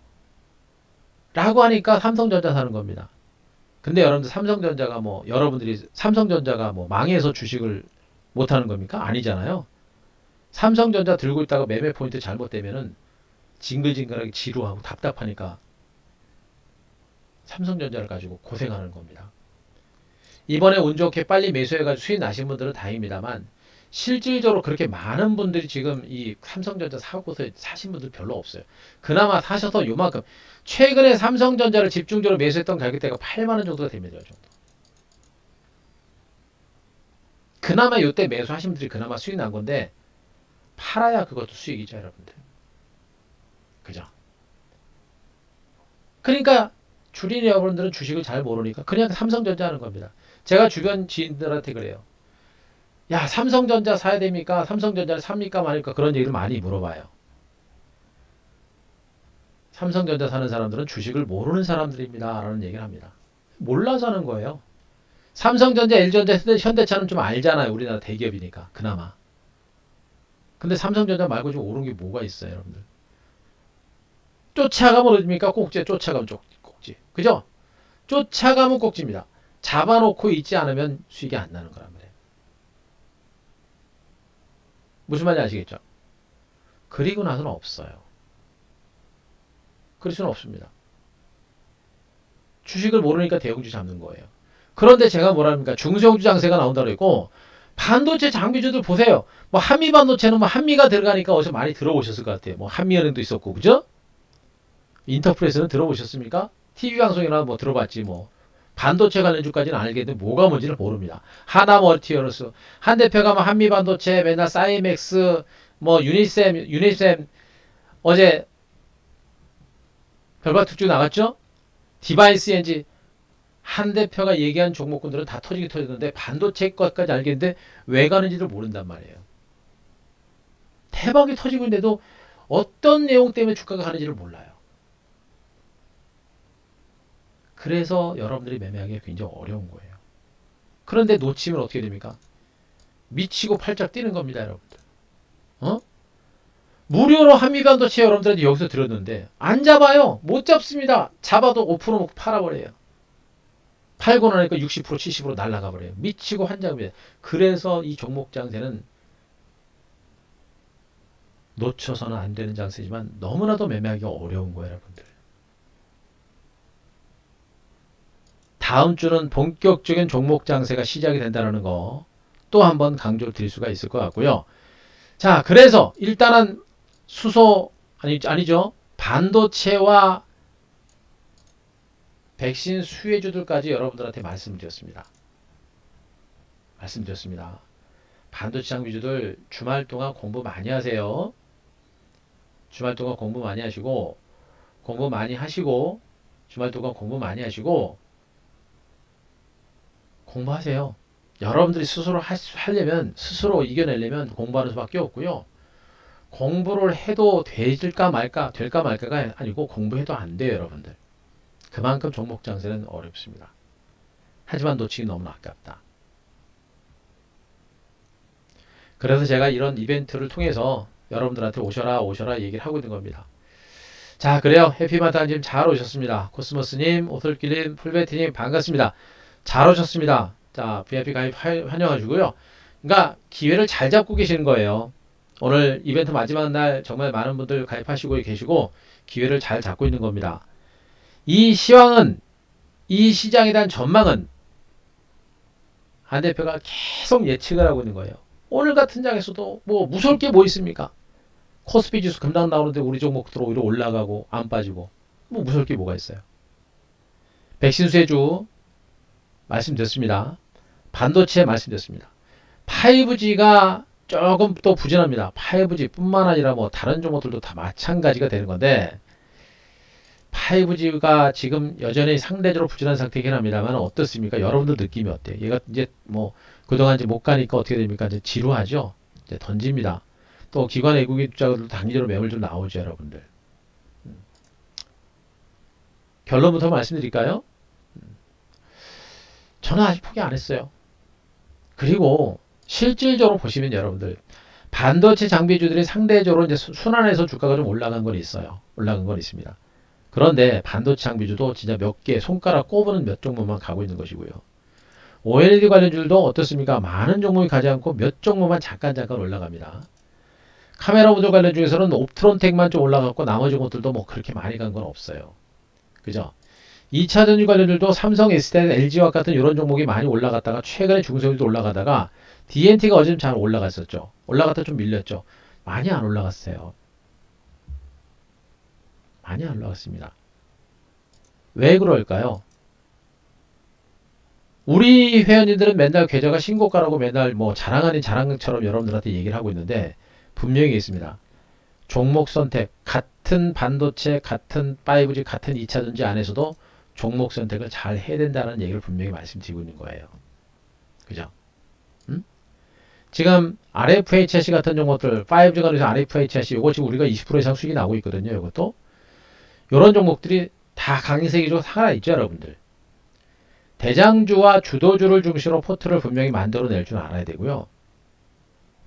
라고 하니까 삼성전자 사는 겁니다. 근데 여러분들 여러분들이 삼성전자가 망해서 주식을 못 하는 겁니까? 아니잖아요. 삼성전자 들고 있다가 매매 포인트 잘못되면은 징글징글하게 지루하고 답답하니까 삼성전자를 가지고 고생하는 겁니다. 이번에 운 좋게 빨리 매수해가지고 수익 나신 분들은 다행입니다만 실질적으로 그렇게 많은 분들이 지금 이 삼성전자 사고서 사신 분들 별로 없어요. 그나마 사셔서 요만큼 최근에 삼성전자를 집중적으로 매수했던 가격대가 8만원 정도가 됩니다. 이 정도. 그나마 요때 매수하신 분들이 그나마 수익 난 건데 팔아야 그것도 수익이죠, 여러분들. 그죠? 그러니까 주린 여러분들은 주식을 잘 모르니까 그냥 삼성전자 하는 겁니다. 제가 주변 지인들한테 그래요. 야, 삼성전자 사야 됩니까? 삼성전자를 삽니까? 말입니까? 그런 얘기를 많이 물어봐요. 삼성전자 사는 사람들은 주식을 모르는 사람들입니다. 라는 얘기를 합니다. 몰라서 하는 거예요. 삼성전자, LG전자, 현대차는 좀 알잖아요. 우리나라 대기업이니까. 그나마. 근데 삼성전자 말고 좀 오른 게 뭐가 있어요, 여러분들? 쫓아가면 어딥니까? 꼭지에 쫓아가면 꼭지. 그죠? 쫓아가면 꼭지입니다. 잡아놓고 있지 않으면 수익이 안 나는 거란 말이에요. 무슨 말인지 아시겠죠? 그리고 나서는 없어요. 그럴 수는 없습니다. 주식을 모르니까 대형주 잡는 거예요. 그런데 제가 뭐랍니까? 중소형주 장세가 나온다고 했고 반도체 장비주들 보세요. 한미 반도체는 한미가 들어가니까 어디서 많이 들어보셨을 것 같아요. 한미은행도 있었고, 그죠? 인터프레스는 들어보셨습니까? TV 방송이나 들어봤지 반도체 관련주까지는 알겠는데 뭐가 뭔지를 모릅니다. 하나멀티어스 한 대표가 한미 반도체 맨날 사이맥스 유니셈 어제 별바 특주 나갔죠? 디바이스 엔지 한 대표가 얘기한 종목군들은 다 터지는데 반도체 것까지 알겠는데 왜 가는지를 모른단 말이에요. 대박이 터지고 있는데도 어떤 내용 때문에 주가가 가는지를 몰라요. 그래서 여러분들이 매매하기가 굉장히 어려운 거예요. 그런데 놓치면 어떻게 됩니까? 미치고 팔짝 뛰는 겁니다, 여러분들. 무료로 한미반도체 여러분들한테 여기서 들었는데 안 잡아요. 못 잡습니다. 잡아도 5% 팔아버려요. 팔고 나니까 60% 70% 날아가 버려요. 미치고 환장합니다. 그래서 이 종목 장세는 놓쳐서는 안 되는 장세지만 너무나도 매매하기가 어려운 거예요, 여러분들. 다음 주는 본격적인 종목 장세가 시작이 된다는 거 또 한번 강조를 드릴 수가 있을 것 같고요. 자, 그래서 일단은 아니죠. 반도체와 백신 수혜주들까지 여러분들한테 말씀드렸습니다. 반도체 장비주들 주말 동안 공부 많이 하세요. 주말 동안 공부 많이 하시고 주말 동안 공부 많이 하시고 공부하세요. 여러분들이 스스로 하려면 스스로 이겨내려면 공부하는 수밖에 없고요. 공부를 해도 될까 말까가 아니고 공부해도 안 돼요, 여러분들. 그만큼 종목 장세는 어렵습니다. 하지만 놓치기 너무 아깝다. 그래서 제가 이런 이벤트를 통해서 여러분들한테 오셔라 얘기를 하고 있는 겁니다. 자, 그래요. 해피마다님 잘 오셨습니다. 코스모스님, 오솔길님, 풀베티님 반갑습니다. 잘 오셨습니다. 자, VIP 가입 환영하시고요. 그러니까 기회를 잘 잡고 계시는 거예요. 오늘 이벤트 마지막 날 정말 많은 분들 가입하시고 계시고 기회를 잘 잡고 있는 겁니다. 이 시황은, 이 시장에 대한 전망은 한 대표가 계속 예측을 하고 있는 거예요. 오늘 같은 장에서도 무서울 게 뭐 있습니까? 코스피 지수 금방 나오는데 우리 종목들 오히려 올라가고 안 빠지고 무서울 게 뭐가 있어요? 백신 수혜주 말씀드렸습니다. 반도체 말씀드렸습니다. 5G가 조금 또 부진합니다. 5G 뿐만 아니라 뭐 다른 종목들도 다 마찬가지가 되는 건데 5G가 지금 여전히 상대적으로 부진한 상태이긴 합니다만 어떻습니까? 여러분들 느낌이 어때요? 얘가 이제 뭐 그동안 이제 못 가니까 어떻게 됩니까? 이제 지루하죠? 이제 던집니다. 또 기관 외국인 투자자들도 단기적으로 매물 좀 나오죠, 여러분들. 결론부터 말씀드릴까요? 저는 아직 포기 안 했어요. 그리고 실질적으로 보시면 여러분들 반도체 장비주들이 상대적으로 이제 순환해서 주가가 좀 올라간 건 있어요. 올라간 건 있습니다. 그런데 반도체 장비주도 진짜 몇 개 손가락 꼽으는 몇 종목만 가고 있는 것이고요. OLED 관련주들도 어떻습니까? 많은 종목이 가지 않고 몇 종목만 잠깐 올라갑니다. 카메라 모듈 관련 중에서는 옵트론텍만 좀 올라갔고 나머지 것들도 뭐 그렇게 많이 간 건 없어요. 그죠? 2차전지 관련들도 삼성, SDI, LG와 같은 이런 종목이 많이 올라갔다가 최근에 중소형도 올라가다가 DNT가 어제 잘 올라갔었죠. 올라갔다 좀 밀렸죠. 많이 안 올라갔어요. 많이 안 올라갔습니다. 왜 그럴까요? 우리 회원님들은 맨날 계좌가 신고가라고 맨날 뭐 자랑 아닌 자랑처럼 여러분들한테 얘기를 하고 있는데 분명히 있습니다. 종목 선택, 같은 반도체, 같은 5G, 같은 2차전지 안에서도 종목 선택을 잘 해야 된다는 얘기를 분명히 말씀드리고 있는 거예요. 그죠? 지금 RFHC 같은 종목들, 5G 관련해서 RFHC, 이거 지금 우리가 20% 이상 수익이 나오고 있거든요. 이것도. 이런 종목들이 다 강세기적으로 살아있죠, 여러분들. 대장주와 주도주를 중심으로 포트를 분명히 만들어낼 줄 알아야 되고요.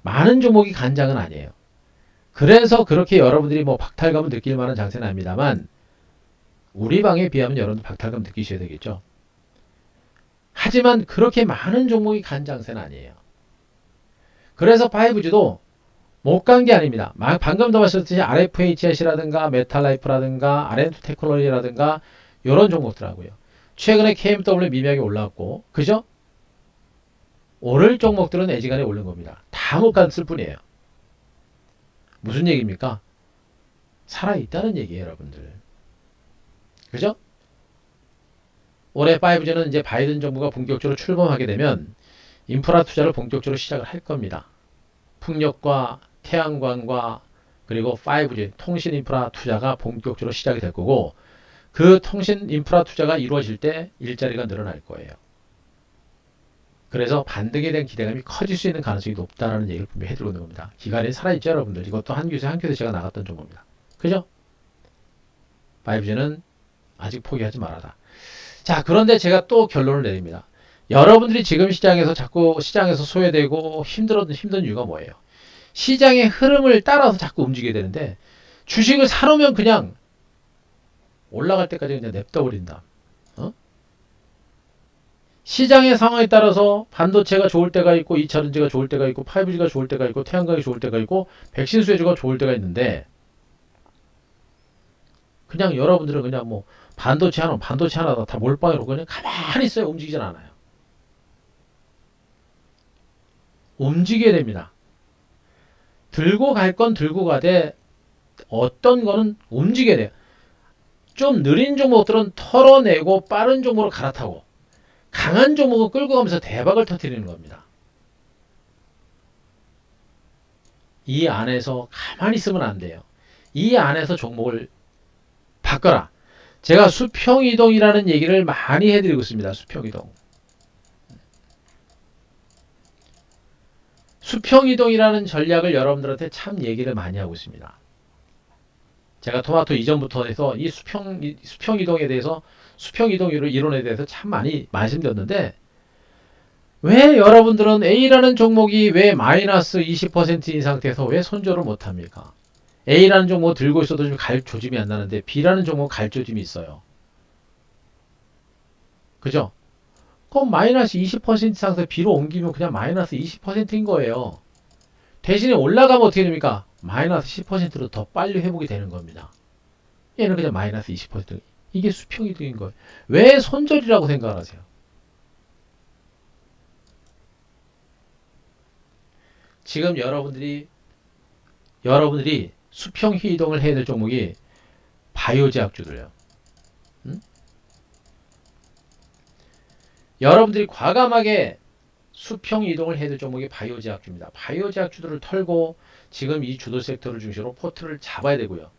많은 종목이 간장은 아니에요. 그래서 그렇게 여러분들이 뭐 박탈감을 느낄 만한 장세는 아닙니다만 우리 방에 비하면 여러분들 박탈감 느끼셔야 되겠죠. 하지만 그렇게 많은 종목이 간 장세는 아니에요. 그래서 5G도 못 간 게 아닙니다. 방금도 말씀드렸듯이 RFHS라든가 메탈라이프라든가 RM2 테크놀로지라든가 이런 종목들하고요. 최근에 KMW 미미하게 올라왔고 그죠? 오를 종목들은 애지간히 오른 겁니다. 다 못 갔을 뿐이에요. 무슨 얘기입니까? 살아있다는 얘기예요, 여러분들. 그죠? 올해 5G는 이제 바이든 정부가 본격적으로 출범하게 되면 인프라 투자를 본격적으로 시작을 할 겁니다. 풍력과 태양광과 그리고 5G 통신 인프라 투자가 본격적으로 시작이 될 거고 그 통신 인프라 투자가 이루어질 때 일자리가 늘어날 거예요. 그래서 반등에 대한 기대감이 커질 수 있는 가능성이 높다라는 얘기를 분명히 해드리고 있는 겁니다. 기간이 살아있죠, 여러분들. 이것도 한 교세 제가 나갔던 종목입니다. 그죠? 5G는 아직 포기하지 말아라. 자, 그런데 제가 또 결론을 내립니다. 여러분들이 지금 시장에서 자꾸 시장에서 소외되고 힘든 이유가 뭐예요? 시장의 흐름을 따라서 자꾸 움직여야 되는데 주식을 사놓으면 그냥 올라갈 때까지 그냥 냅둬버린다. 어? 시장의 상황에 따라서 반도체가 좋을 때가 있고 2차전지가 좋을 때가 있고 5G가 좋을 때가 있고 태양광이 좋을 때가 있고 백신 수혜주가 좋을 때가 있는데 그냥 여러분들은 그냥 뭐 반도체 하나 다 몰빵해놓고 그냥 가만히 있어요. 움직이진 않아요. 움직여야 됩니다. 들고 갈 건 들고 가되 어떤 거는 움직여야 돼요. 좀 느린 종목들은 털어내고 빠른 종목으로 갈아타고 강한 종목을 끌고 가면서 대박을 터뜨리는 겁니다. 이 안에서 가만히 있으면 안 돼요. 이 안에서 종목을 바꿔라. 제가 수평이동이라는 얘기를 많이 해드리고 있습니다. 수평이동. 수평이동이라는 전략을 여러분들한테 참 얘기를 많이 하고 있습니다. 제가 토마토 이전부터 해서 이 수평이동에 대해서 수평이동 이론에 대해서 참 많이 말씀드렸는데 왜 여러분들은 A라는 종목이 왜 마이너스 20%인 상태에서 왜 손절을 못합니까? A라는 종목 들고 있어도 좀 갈 조짐이 안 나는데 B라는 종목 갈 조짐이 있어요. 그죠? 그럼 마이너스 20% 상태 B로 옮기면 그냥 마이너스 20%인 거예요. 대신에 올라가면 어떻게 됩니까? 마이너스 10%로 더 빨리 회복이 되는 겁니다. 얘는 그냥 마이너스 20%. 이게 수평이동인 거예요. 왜 손절이라고 생각을 하세요? 지금 여러분들이 수평 이동을 해야 될 종목이 바이오 제약주들이에요. 여러분들이 과감하게 수평 이동을 해야 될 종목이 바이오 제약주입니다. 바이오 제약주들을 털고 지금 이 주도 섹터를 중심으로 포트를 잡아야 되고요.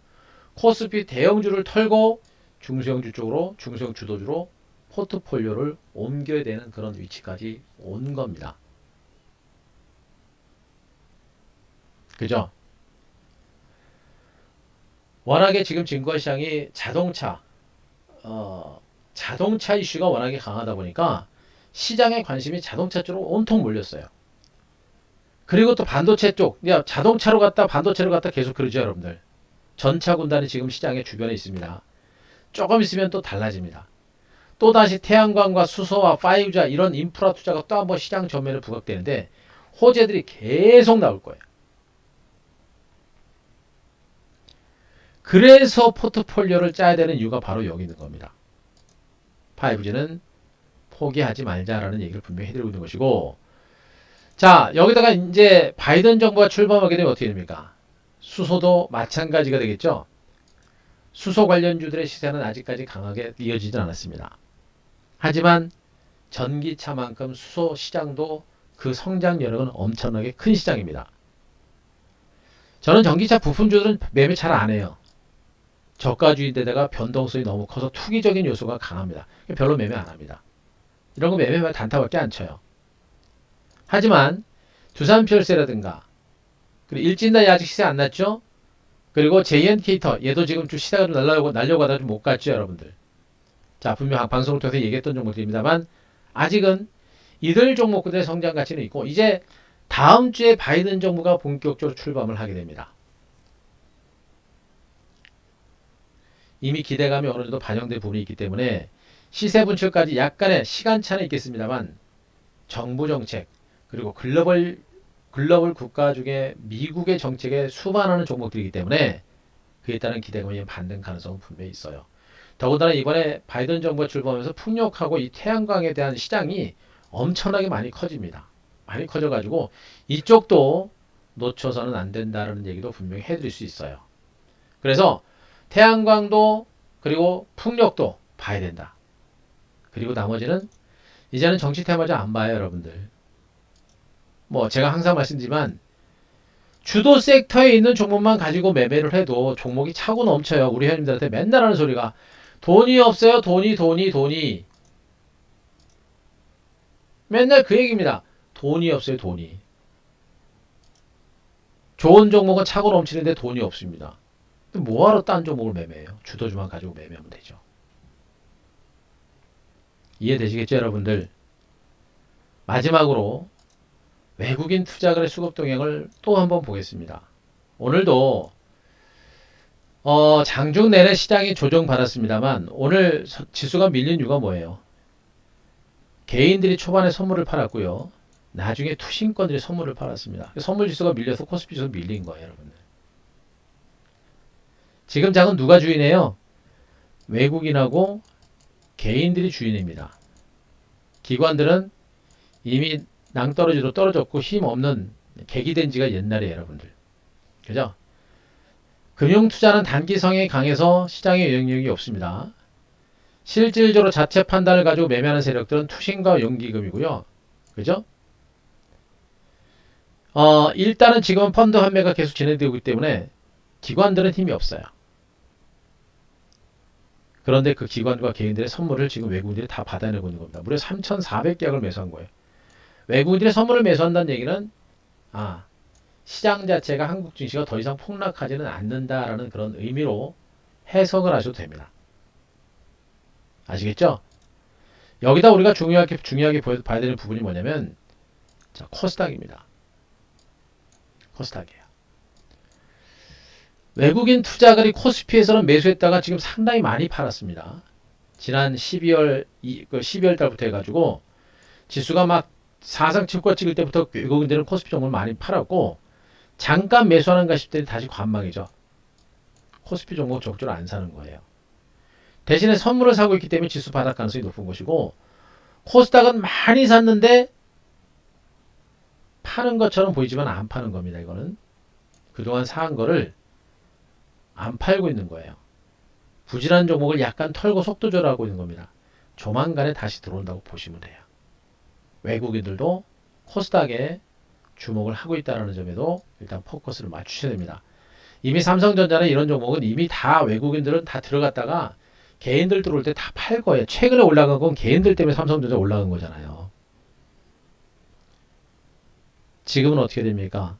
코스피 대형주를 털고 중소형주 쪽으로 중소형 주도주로 포트폴리오를 옮겨야 되는 그런 위치까지 온 겁니다. 그죠? 워낙에 지금 증권시장이 자동차 이슈가 워낙에 강하다 보니까 시장의 관심이 자동차 쪽으로 온통 몰렸어요. 그리고 또 반도체 쪽, 야, 자동차로 갔다 반도체로 갔다 계속 그러죠, 여러분들. 전차 군단이 지금 시장의 주변에 있습니다. 조금 있으면 또 달라집니다. 또다시 태양광과 수소와 5G 이런 인프라 투자가 또 한번 시장 전면에 부각되는데 호재들이 계속 나올 거예요. 그래서 포트폴리오를 짜야 되는 이유가 바로 여기 있는 겁니다. 5G는 포기하지 말자라는 얘기를 분명히 해드리고 있는 것이고, 자, 여기다가 이제 바이든 정부가 출범하게 되면 어떻게 됩니까? 수소도 마찬가지가 되겠죠? 수소 관련주들의 시세는 아직까지 강하게 이어지진 않았습니다. 하지만 전기차만큼 수소 시장도 그 성장 여력은 엄청나게 큰 시장입니다. 저는 전기차 부품주들은 매매 잘 안 해요. 저가주의인데다가 변동성이 너무 커서 투기적인 요소가 강합니다. 별로 매매 안 합니다. 이런 거 매매만 단타밖에 안 쳐요. 하지만 두산피얼세라든가 그리고 일진다이 아직 시세 안 났죠? 그리고 JN케이터 얘도 지금 좀 시세가 좀 날려고 하다가 좀 못 갔죠, 여러분들. 자, 분명 방송을 통해서 얘기했던 종목들입니다만 아직은 이들 종목들의 성장 가치는 있고 이제 다음 주에 바이든 정부가 본격적으로 출범을 하게 됩니다. 이미 기대감이 어느 정도 반영된 부분이 있기 때문에 시세 분출까지 약간의 시간차는 있겠습니다만 정부 정책 그리고 글로벌 국가 중에 미국의 정책에 수반하는 종목들이기 때문에 그에 따른 기대감이 반등 가능성은 분명히 있어요. 더군다나 이번에 바이든 정부가 출범하면서 풍력하고 이 태양광에 대한 시장이 엄청나게 많이 커집니다. 많이 커져가지고 이쪽도 놓쳐서는 안 된다는 얘기도 분명히 해드릴 수 있어요. 그래서 태양광도 그리고 풍력도 봐야 된다. 그리고 나머지는 이제는 정치 테마주 안 봐요, 여러분들. 뭐 제가 항상 말씀드리지만 주도 섹터에 있는 종목만 가지고 매매를 해도 종목이 차고 넘쳐요. 우리 회원님들한테 맨날 하는 소리가 돈이 없어요. 돈이. 맨날 그 얘기입니다. 돈이 없어요. 돈이. 좋은 종목은 차고 넘치는데 돈이 없습니다. 뭐하러 딴 종목을 매매해요? 주도주만 가지고 매매하면 되죠. 이해되시겠죠, 여러분들? 마지막으로 외국인 투자거래 수급 동향을 또 한번 보겠습니다. 오늘도 장중 내내 시장이 조정받았습니다만 오늘 지수가 밀린 이유가 뭐예요? 개인들이 초반에 선물을 팔았고요. 나중에 투신권들이 선물을 팔았습니다. 선물 지수가 밀려서 코스피 지수가 밀린 거예요, 여러분들. 지금 장은 누가 주인이에요? 외국인하고 개인들이 주인입니다. 기관들은 이미 낭떠러지로 떨어졌고 힘없는 계기된 지가 옛날이에요, 여러분들. 그죠? 금융투자는 단기 성향이 강해서 시장에 영향력이 없습니다. 실질적으로 자체 판단을 가지고 매매하는 세력들은 투신과 연기금이고요. 그죠? 일단은 지금은 펀드 환매가 계속 진행되고 있기 때문에 기관들은 힘이 없어요. 그런데 그 기관과 개인들의 선물을 지금 외국인들이 다 받아내고 있는 겁니다. 무려 3,400개약을 매수한 거예요. 외국인들의 선물을 매수한다는 얘기는 시장 자체가 한국 증시가 더 이상 폭락하지는 않는다라는 그런 의미로 해석을 하셔도 됩니다. 아시겠죠? 여기다 우리가 중요하게 봐야 되는 부분이 뭐냐면 자, 코스닥입니다. 코스닥이에요. 외국인 투자가들이 코스피에서는 매수했다가 지금 상당히 많이 팔았습니다. 지난 12월 달부터 해가지고 지수가 막 사상 최고가 찍을 때부터 외국인들은 코스피 종목을 많이 팔았고 잠깐 매수하는가 싶더니 다시 관망이죠. 코스피 종목 적절히 안 사는 거예요. 대신에 선물을 사고 있기 때문에 지수 바닥 가능성이 높은 것이고 코스닥은 많이 샀는데 파는 것처럼 보이지만 안 파는 겁니다. 이거는 그동안 사한 거를 안 팔고 있는 거예요. 부진한 종목을 약간 털고 속도 조절하고 있는 겁니다. 조만간에 다시 들어온다고 보시면 돼요. 외국인들도 코스닥에 주목을 하고 있다는 점에도 일단 포커스를 맞추셔야 됩니다. 이미 삼성전자는 이런 종목은 이미 다 외국인들은 다 들어갔다가 개인들 들어올 때 다 팔 거예요. 최근에 올라간 건 개인들 때문에 삼성전자 올라간 거잖아요. 지금은 어떻게 됩니까?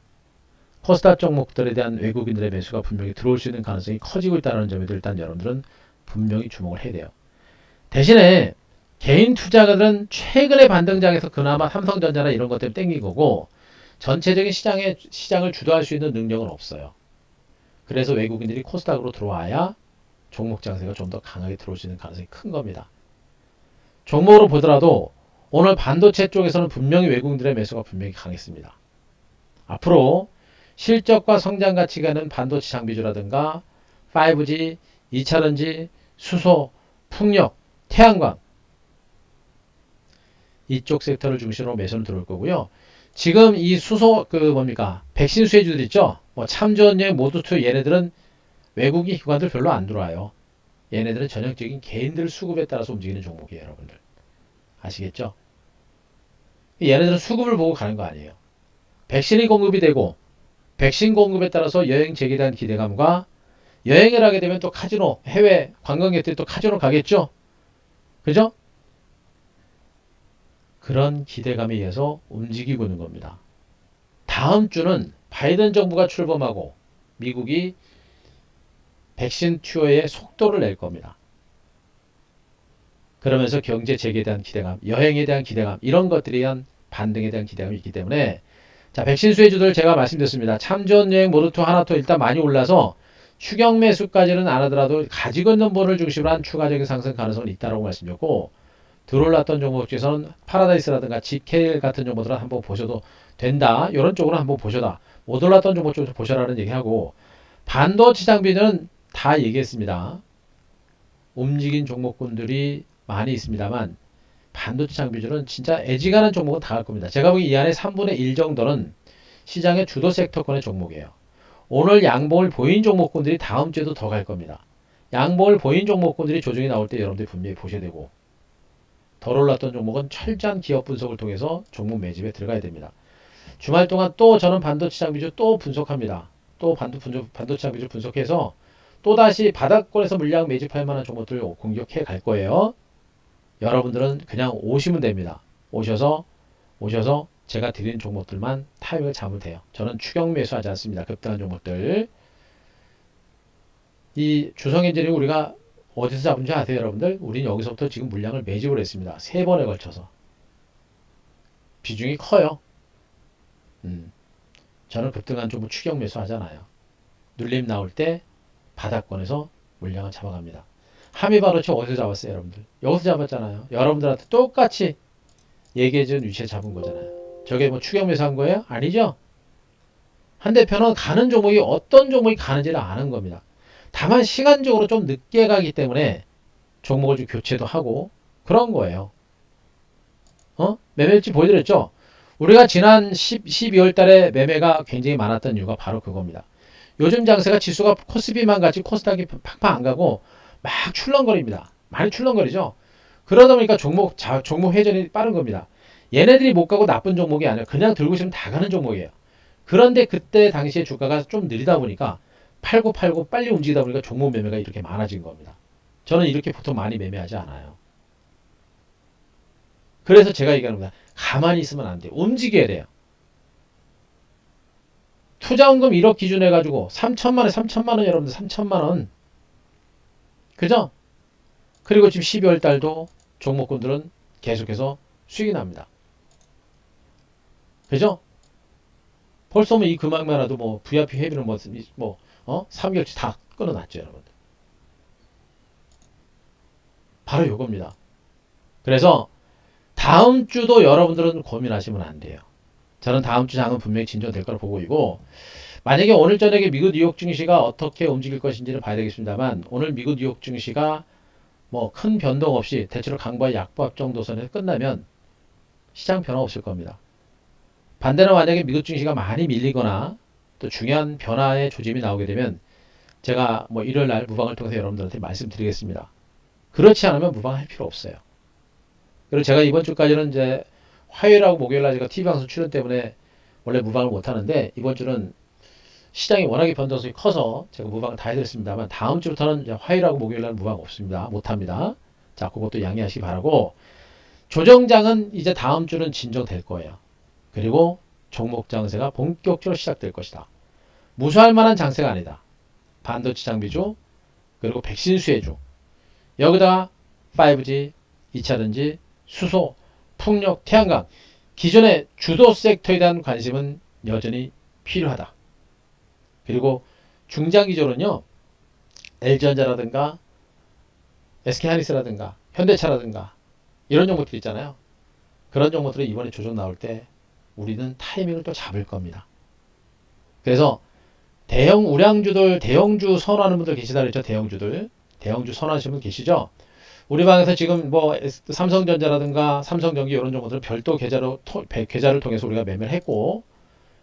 코스닥 종목들에 대한 외국인들의 매수가 분명히 들어올 수 있는 가능성이 커지고 있다는 점에도 일단 여러분들은 분명히 주목을 해야 돼요. 대신에 개인 투자가들은 최근의 반등장에서 그나마 삼성전자나 이런 것 때문에 땡긴 거고 전체적인 시장을 주도할 수 있는 능력은 없어요. 그래서 외국인들이 코스닥으로 들어와야 종목 장세가 좀 더 강하게 들어올 수 있는 가능성이 큰 겁니다. 종목으로 보더라도 오늘 반도체 쪽에서는 분명히 외국인들의 매수가 분명히 강했습니다. 앞으로 실적과 성장 가치가 있는 반도체 장비주라든가 5G, 2차전지, 수소, 풍력, 태양광 이쪽 섹터를 중심으로 매수는 들어올 거고요. 지금 이 수소 백신 수혜주들 있죠. 뭐 참전여행 모두2 얘네들은 외국인 기관들 별로 안 들어와요. 얘네들은 전형적인 개인들 수급에 따라서 움직이는 종목이에요, 여러분들. 아시겠죠? 얘네들은 수급을 보고 가는 거 아니에요. 백신이 공급이 되고 백신 공급에 따라서 여행 재개에 대한 기대감과 여행을 하게 되면 또 카지노, 해외 관광객들이 또 카지노 가겠죠? 그죠? 그런 기대감에 의해서 움직이고 있는 겁니다. 다음 주는 바이든 정부가 출범하고 미국이 백신 투여의 속도를 낼 겁니다. 그러면서 경제 재개에 대한 기대감, 여행에 대한 기대감, 이런 것들에 대한 반등에 대한 기대감이 있기 때문에 자, 백신 수혜주들 제가 말씀드렸습니다. 참전 여행 모두2 하나2 일단 많이 올라서 추격 매수까지는 안 하더라도 가지고 있는 본을 중심으로 한 추가적인 상승 가능성은 있다고 말씀드렸고 들어올랐던 종목 중에서는 파라다이스라든가 GK 같은 종목들은 한번 보셔도 된다. 이런 쪽으로 한번 보셔다. 못 올랐던 종목 쪽에서 보셔라는 얘기하고 반도체 장비는 다 얘기했습니다. 움직인 종목군들이 많이 있습니다만 반도체 장비주는 진짜 애지간한 종목은 다 갈 겁니다. 제가 보기 이 안에 3분의 1 정도는 시장의 주도 섹터권의 종목이에요. 오늘 양봉을 보인 종목군들이 다음 주에도 더 갈 겁니다. 양봉을 보인 종목군들이 조정이 나올 때 여러분들이 분명히 보셔야 되고 덜 올랐던 종목은 철저한 기업 분석을 통해서 종목 매집에 들어가야 됩니다. 주말 동안 또 저는 반도체 장비주 또 분석합니다. 또 반도체 장비주 분석해서 또다시 바닥권에서 물량 매집할 만한 종목들 공격해 갈 거예요. 여러분들은 그냥 오시면 됩니다. 오셔서 제가 드리는 종목들만 타임을 잡으면 돼요. 저는 추격 매수하지 않습니다. 급등한 종목들. 이 주성엔지니어링 우리가 어디서 잡은지 아세요, 여러분들? 우리는 여기서부터 지금 물량을 매집을 했습니다. 3번에 걸쳐서. 비중이 커요. 저는 급등한 종목 추격 매수하잖아요. 눌림 나올 때 바닥권에서 물량을 잡아갑니다. 하미바로치 어디서 잡았어요, 여러분들? 여기서 잡았잖아요. 여러분들한테 똑같이 얘기해준 위치에 잡은 거잖아요. 저게 뭐 추격 매수한 거예요? 아니죠? 한 대표는 가는 종목이 어떤 종목이 가는지를 아는 겁니다. 다만 시간적으로 좀 늦게 가기 때문에 종목을 좀 교체도 하고 그런 거예요. 매매일지 보여드렸죠? 우리가 지난 12월 달에 매매가 굉장히 많았던 이유가 바로 그겁니다. 요즘 장세가 지수가 코스피만 같이 코스닥이 팍팍 안 가고 막 출렁거립니다. 많이 출렁거리죠? 그러다 보니까 종목 회전이 빠른 겁니다. 얘네들이 못 가고 나쁜 종목이 아니라 그냥 들고 있으면 다 가는 종목이에요. 그런데 그때 당시에 주가가 좀 느리다 보니까 팔고 빨리 움직이다 보니까 종목 매매가 이렇게 많아진 겁니다. 저는 이렇게 보통 많이 매매하지 않아요. 그래서 제가 얘기하는 겁니다. 가만히 있으면 안 돼요. 움직여야 돼요. 투자원금 1억 기준 해가지고 3천만 원 여러분들 3천만 원. 그죠? 그리고 지금 12월 달도 종목군들은 계속해서 수익이 납니다. 그죠? 벌써 뭐 이 금액만 해도 뭐 VIP 회비는 3개월치 다 끊어놨죠, 여러분들. 바로 요겁니다. 그래서 다음 주도 여러분들은 고민하시면 안 돼요. 저는 다음 주 장은 분명히 진전될 거라 보고 있고 만약에 오늘 저녁에 미국 뉴욕 증시가 어떻게 움직일 것인지는 봐야 되겠습니다만 오늘 미국 뉴욕 증시가 뭐 큰 변동 없이 대체로 강보와 약보합 정도 선에서 끝나면 시장 변화 없을 겁니다. 반대로 만약에 미국 증시가 많이 밀리거나 또 중요한 변화의 조짐이 나오게 되면 제가 뭐 일요일 날 무방을 통해서 여러분들한테 말씀드리겠습니다. 그렇지 않으면 무방할 필요 없어요. 그리고 제가 이번 주까지는 이제 화요일하고 목요일날 제가 TV방송 출연 때문에 원래 무방을 못하는데 이번 주는 시장이 워낙에 변동성이 커서 제가 무방을 다 해드렸습니다만 다음 주부터는 이제 화요일하고 목요일날 무방 없습니다. 못합니다. 자, 그것도 양해하시기 바라고 조정장은 이제 다음 주는 진정될 거예요. 그리고 종목 장세가 본격적으로 시작될 것이다. 무수할 만한 장세가 아니다. 반도체 장비주 그리고 백신 수혜주 여기다가 5G, 2차전지, 수소, 풍력, 태양광 기존의 주도 섹터에 대한 관심은 여전히 필요하다. 그리고 중장기적으로는요. LG전자라든가 SK하이닉스라든가 현대차라든가 이런 종목들 있잖아요. 그런 종목들이 이번에 조정 나올 때 우리는 타이밍을 또 잡을 겁니다. 그래서 대형 우량주들, 대형주 선호하는 분들 계시다 그랬죠. 대형주 선호하시는 분 계시죠. 우리 방에서 지금 뭐 삼성전자라든가 삼성전기 이런 종목들은 별도 계좌를 통해서 우리가 매매를 했고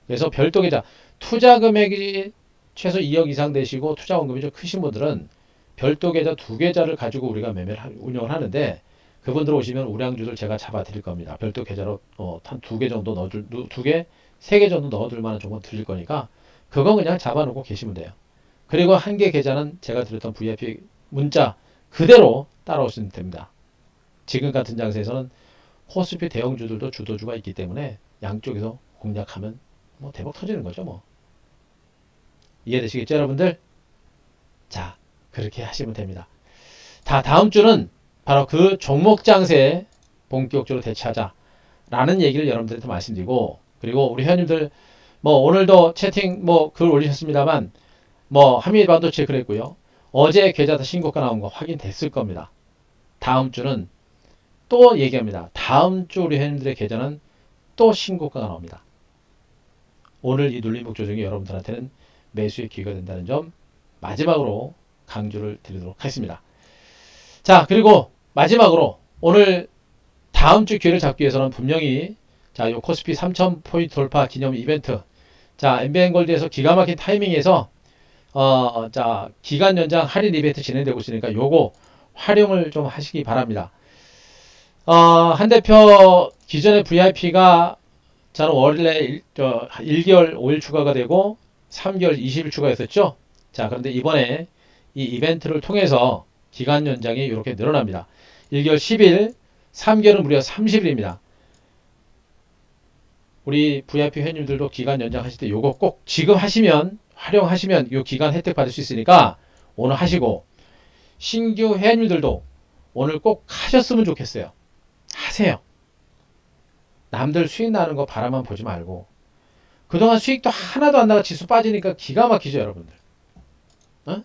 그래서 별도 계좌 투자 금액이 최소 2억 이상 되시고 투자 원금이 좀 크신 분들은 별도 계좌 2계좌를 가지고 우리가 운영을 하는데 그분들 오시면 우량주들 제가 잡아 드릴 겁니다. 별도 계좌로 한 2개 정도 넣어줄 2개, 3개 정도 넣어둘 만한 종목 드릴 거니까 그거 그냥 잡아 놓고 계시면 돼요. 그리고 한 개 계좌는 제가 드렸던 VIP 문자 그대로 따라오시면 됩니다. 지금 같은 장세에서는 코스피 대형주들도 주도주가 있기 때문에 양쪽에서 공략하면 뭐 대박 터지는 거죠. 뭐 이해되시겠죠 여러분들? 자 그렇게 하시면 됩니다. 다음 주는 바로 그 종목 장세에 본격적으로 대처하자 라는 얘기를 여러분들한테 말씀드리고 그리고 우리 회원님들 뭐 오늘도 채팅 뭐 글 올리셨습니다만 뭐 한미 반도체 그랬고요. 어제 계좌다 신고가 나온 거 확인됐을 겁니다. 다음 주는 또 얘기합니다. 다음 주 우리 회원님들의 계좌는 또 신고가가 나옵니다. 오늘 이 눌림목 조정이 여러분들한테는 매수의 기회가 된다는 점 마지막으로 강조를 드리도록 하겠습니다. 자 그리고 마지막으로 오늘 다음 주 기회를 잡기 위해서는 분명히 자 요 코스피 3000포인트 돌파 기념 이벤트 자 엠비엔골드에서 기가 막힌 타이밍에서 자 기간 연장 할인 이벤트 진행되고 있으니까 요거 활용을 좀 하시기 바랍니다. 한 대표 기존의 VIP가 저는 원래 1개월 5일 추가가 되고 3개월 20일 추가했었죠. 자 그런데 이번에 이 이벤트를 통해서 기간 연장이 이렇게 늘어납니다. 1개월 10일 3개월은 무려 30일입니다. 우리 VIP 회원님들도 기간 연장하실 때 요거 꼭 지금 하시면 활용하시면 요 기간 혜택 받을 수 있으니까 오늘 하시고 신규 회원님들도 오늘 꼭 하셨으면 좋겠어요. 하세요. 남들 수익 나는 거 바라만 보지 말고 그동안 수익도 하나도 안 나가 지수 빠지니까 기가 막히죠 여러분들. 어?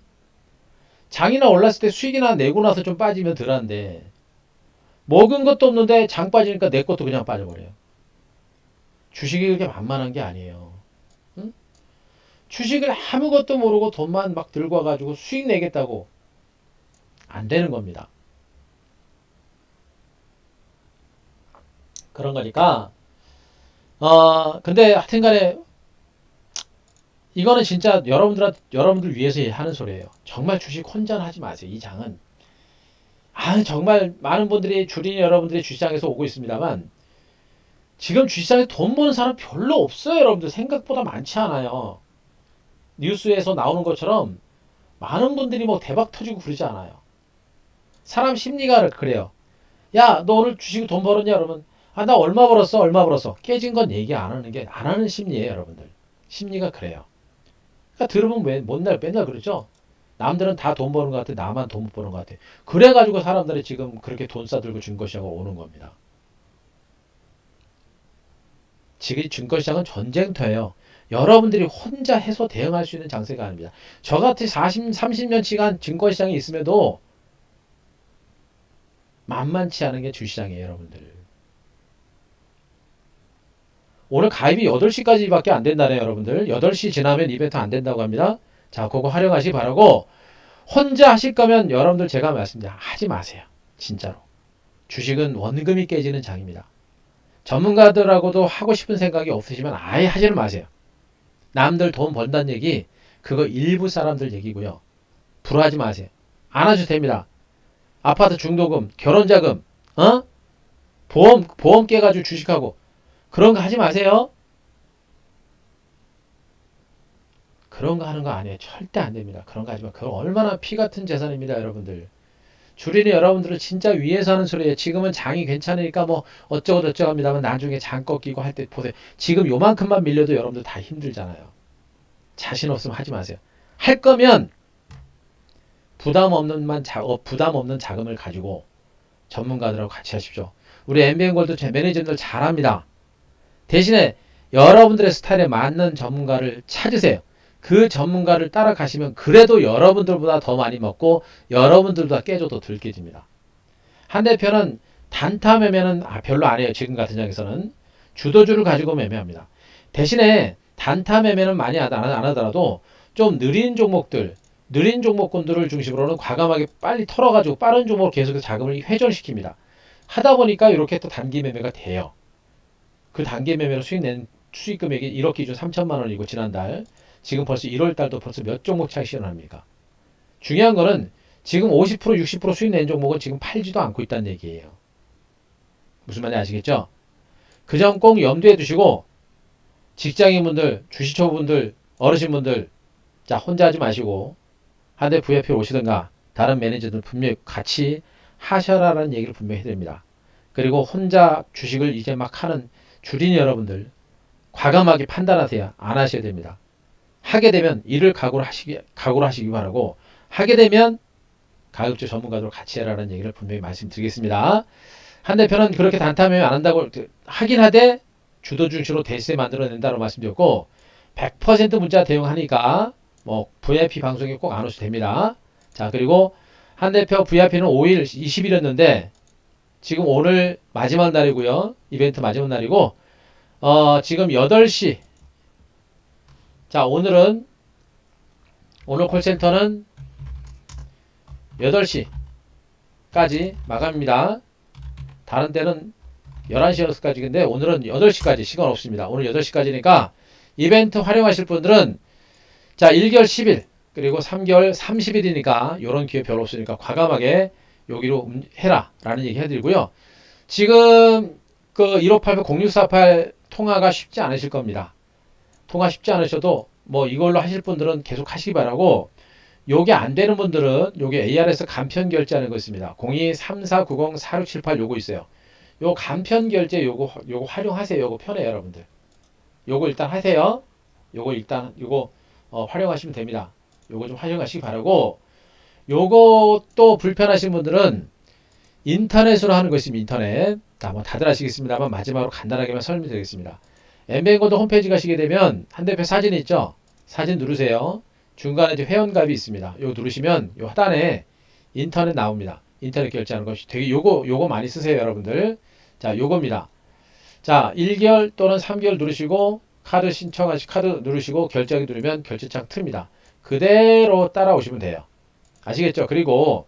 장이나 올랐을 때 수익이나 내고 나서 좀 빠지면 덜한데 먹은 것도 없는데 장 빠지니까 내 것도 그냥 빠져버려요. 주식이 그렇게 만만한 게 아니에요. 응? 주식을 아무것도 모르고 돈만 막 들고 와가지고 수익 내겠다고 안 되는 겁니다. 그런 거니까 근데 하여튼간에 이거는 진짜 여러분들 위해서 하는 소리예요. 정말 주식 혼자 하지 마세요. 이 장은 정말 많은 분들이 주린 여러분들이 주시장에서 오고 있습니다만 지금 주시장에 돈 버는 사람 별로 없어요. 여러분들 생각보다 많지 않아요. 뉴스에서 나오는 것처럼 많은 분들이 뭐 대박 터지고 그러지 않아요. 사람 심리가 그래요. 야, 너 오늘 주식 돈 벌었냐? 그러면 나 얼마 벌었어? 얼마 벌었어? 깨진 건 얘기 안 하는 심리예요, 여러분들. 심리가 그래요. 그러니까 들으면 맨날 그러죠. 남들은 다 돈 버는 것 같아. 나만 돈 못 버는 것 같아. 그래가지고 사람들이 지금 그렇게 돈 싸들고 증거시장으로 오는 겁니다. 지금 증거시장은 전쟁터예요. 여러분들이 혼자 해서 대응할 수 있는 장세가 아닙니다. 저같이 30년치간 증거시장에 있음에도 만만치 않은 게 주시장이에요, 여러분들. 오늘 가입이 8시까지밖에 안 된다네요, 여러분들. 8시 지나면 이벤트 안 된다고 합니다. 자, 그거 활용하시기 바라고 혼자 하실 거면 여러분들 제가 말씀드려 하지 마세요. 진짜로. 주식은 원금이 깨지는 장입니다. 전문가들하고도 하고 싶은 생각이 없으시면 아예 하지는 마세요. 남들 돈 번다는 얘기 그거 일부 사람들 얘기고요. 불화하지 마세요. 안 하셔도 됩니다. 아파트 중도금, 결혼자금, 보험 깨가지고 주식하고 그런 거 하지 마세요. 그런 거 하는 거 아니에요. 절대 안 됩니다. 그런 거 하지 마. 그건 얼마나 피 같은 재산입니다, 여러분들. 주린이 여러분들을 진짜 위해서 하는 소리예요. 지금은 장이 괜찮으니까 뭐 어쩌고 저쩌고 합니다만 나중에 장 꺾이고 할 때 보세요. 지금 요만큼만 밀려도 여러분들 다 힘들잖아요. 자신 없으면 하지 마세요. 할 거면 부담 없는 자금을 가지고 전문가들하고 같이 하십시오. 우리 엠비엔골드 제 매니저들 잘합니다. 대신에 여러분들의 스타일에 맞는 전문가를 찾으세요. 그 전문가를 따라가시면 그래도 여러분들보다 더 많이 먹고 여러분들보다 깨져도 덜 깨집니다. 한 대표는 단타 매매는 별로 안 해요. 지금 같은 장에서는 주도주를 가지고 매매합니다. 대신에 단타 매매는 많이 안 하더라도 좀 느린 종목군들을 중심으로는 과감하게 빨리 털어가지고 빠른 종목으로 계속해서 자금을 회전시킵니다. 하다 보니까 이렇게 또 단기 매매가 돼요. 그 단기 매매로 수익 금액이 1억 기준 3천만 원이고 지난달 지금 벌써 1월 달도 벌써 몇 종목 차이 시전합니까? 중요한 거는 지금 50% 60% 수익 낸 종목은 지금 팔지도 않고 있다는 얘기예요. 무슨 말인지 아시겠죠? 그 점 꼭 염두에 두시고 직장인분들, 주식초보분들, 어르신분들 자 혼자 하지 마시고 한 대 VIP로 오시든가 다른 매니저들 분명히 같이 하셔라라는 얘기를 분명히 해드립니다. 그리고 혼자 주식을 이제 막 하는 주린 여러분들 과감하게 판단하세요. 안 하셔야 됩니다. 하게 되면 이를 각오를 하시기 바라고 하게 되면 가급적 전문가들 같이 해라는 얘기를 분명히 말씀드리겠습니다. 한 대표는 그렇게 단타매매 안 한다고 하긴 하되 주도 중심으로 대세 만들어낸다고 말씀드렸고 100% 문자 대응하니까 뭐 VIP 방송에 꼭 안 오셔도 됩니다. 자 그리고 한 대표 VIP는 5일 20일이었는데 지금 오늘 마지막 날이고요. 이벤트 마지막 날이고 지금 8시 자 오늘 콜센터는 8시까지 마감입니다. 다른 때는 11시 6시까지인데 오늘은 8시까지 시간 없습니다. 오늘 8시까지니까 이벤트 활용하실 분들은 자 1개월 10일 그리고 3개월 30일이니까 이런 기회 별로 없으니까 과감하게 여기로 해라 라는 얘기 해드리고요. 지금 그 1588-0648 통화가 쉽지 않으실 겁니다. 통화 쉽지 않으셔도 뭐 이걸로 하실 분들은 계속 하시기 바라고 요게 안 되는 분들은 요게 ARS 간편 결제하는 거 있습니다. 02-3490-4678 요거 있어요. 요 간편 결제 요거 활용하세요. 요거 편해요, 여러분들. 요거 일단 하세요. 요거 활용하시면 됩니다. 요거 좀 활용하시기 바라고 요거 또 불편하신 분들은 인터넷으로 하는 거 있으면 인터넷 뭐 다들 아시겠습니다만 마지막으로 간단하게만 설명드리겠습니다. 엠비엔골드 홈페이지 가시게 되면 한 대표 사진 있죠? 사진 누르세요. 중간에 이제 회원가입이 있습니다. 요거 누르시면 요 하단에 인터넷 나옵니다. 인터넷 결제하는 것이 되게 요거 많이 쓰세요, 여러분들. 자, 요겁니다. 자, 1개월 또는 3개월 누르시고 카드 누르시고 결제하기 누르면 결제창 틉니다. 그대로 따라오시면 돼요. 아시겠죠? 그리고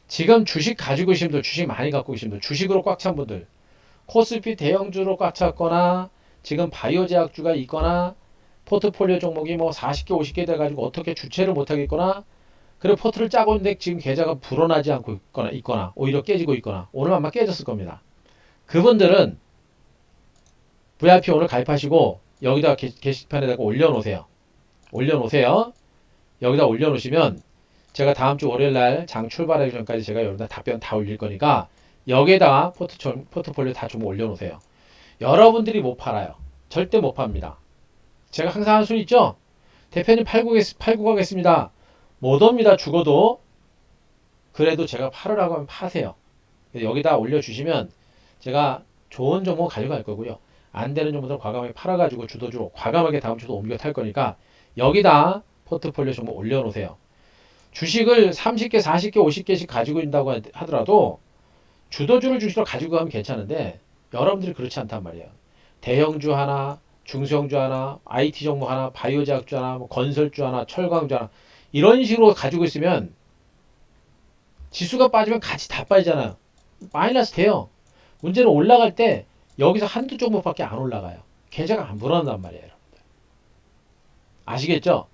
지금 주식 가지고 계신 분들, 주식 많이 갖고 계신 분들, 주식으로 꽉 찬 분들, 코스피 대형주로 꽉 찼거나 지금 바이오 제약주가 있거나 포트폴리오 종목이 뭐 40개, 50개 돼가지고 어떻게 주체를 못하겠거나 그리고 포트를 짜고 있는데 지금 계좌가 불어나지 않고 있거나 오히려 깨지고 있거나 오늘 아마 깨졌을 겁니다. 그분들은 VIP 오늘 가입하시고 여기다 게시판에다가 올려놓으세요. 여기다 올려놓으시면 제가 다음 주 월요일날 장 출발하기 전까지 제가 여러분들 답변 다 올릴 거니까 여기에다가 포트폴리오 다 좀 올려놓으세요. 여러분들이 못 팔아요. 절대 못 팝니다. 제가 항상 하는 소리 있죠? 대표님 팔고 가겠습니다. 못 옵니다. 죽어도. 그래도 제가 팔으라고 하면 파세요. 여기다 올려주시면 제가 좋은 종목 가져갈 거고요. 안 되는 종목들 과감하게 팔아가지고 주도주로 과감하게 다음 주도 옮겨 탈 거니까 여기다 포트폴리오 종목 올려놓으세요. 주식을 30개, 40개, 50개씩 가지고 있다고 하더라도 주도주를 주식으로 가지고 가면 괜찮은데 여러분들이 그렇지 않단 말이에요. 대형주 하나, 중소형주 하나, IT 종목 하나, 바이오 제약주 하나, 뭐 건설주 하나, 철강주 하나 이런 식으로 가지고 있으면 지수가 빠지면 같이 다 빠지잖아요. 마이너스 돼요. 문제는 올라갈 때 여기서 한두 종목밖에 안 올라가요. 계좌가 안 불어난단 말이에요. 여러분들. 아시겠죠?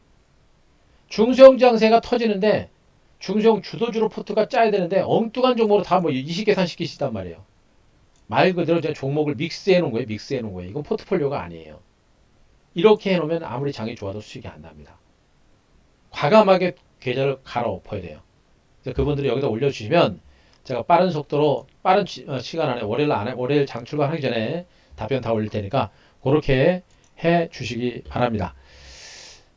중소형 장세가 터지는데 중소형 주도주로 포트가 짜야 되는데 엉뚱한 종목으로 다 뭐 20개, 30개씩 단 말이에요. 말 그대로 그냥 종목을 믹스해 놓은 거예요. 믹스해 놓은 거예요. 이건 포트폴리오가 아니에요. 이렇게 해 놓으면 아무리 장이 좋아도 수익이 안 납니다. 과감하게 계좌를 갈아엎어야 돼요. 그래서 그분들이 여기다 올려주시면 제가 빠른 속도로 빠른 시간 안에 월요일 장 출발하기 전에 답변 다 올릴 테니까 그렇게 해 주시기 바랍니다.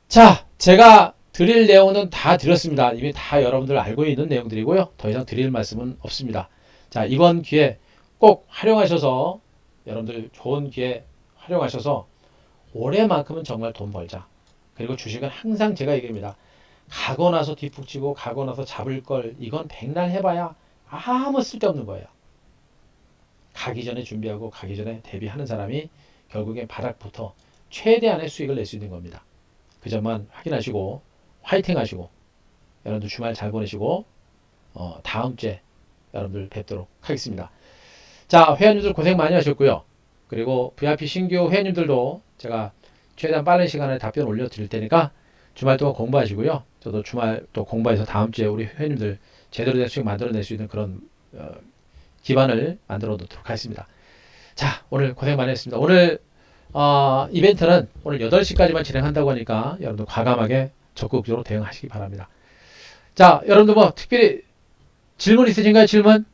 자, 제가 드릴 내용은 다 드렸습니다. 이미 다 여러분들 알고 있는 내용들이고요. 더 이상 드릴 말씀은 없습니다. 자, 이번 기회 꼭 활용하셔서 여러분들 좋은 기회 활용하셔서 올해만큼은 정말 돈 벌자. 그리고 주식은 항상 제가 얘기합니다. 가고 나서 뒷북치고 가고 나서 잡을 걸 이건 백날 해봐야 아무 쓸데없는 거예요. 가기 전에 준비하고 가기 전에 대비하는 사람이 결국엔 바닥부터 최대한의 수익을 낼 수 있는 겁니다. 그 점만 확인하시고 화이팅 하시고 여러분들 주말 잘 보내시고 다음 주에 여러분들 뵙도록 하겠습니다. 자, 회원님들 고생 많이 하셨고요. 그리고 VIP 신규 회원님들도 제가 최대한 빠른 시간에 답변 올려드릴 테니까 주말 동안 공부하시고요. 저도 주말 또 공부해서 다음 주에 우리 회원님들 제대로 된 수익 만들어낼 수 있는 그런 기반을 만들어 놓도록 하겠습니다. 자, 오늘 고생 많이 했습니다. 오늘 이벤트는 오늘 8시까지만 진행한다고 하니까 여러분들 과감하게 적극적으로 대응하시기 바랍니다. 자, 여러분들 뭐 특별히 질문 있으신가요? 질문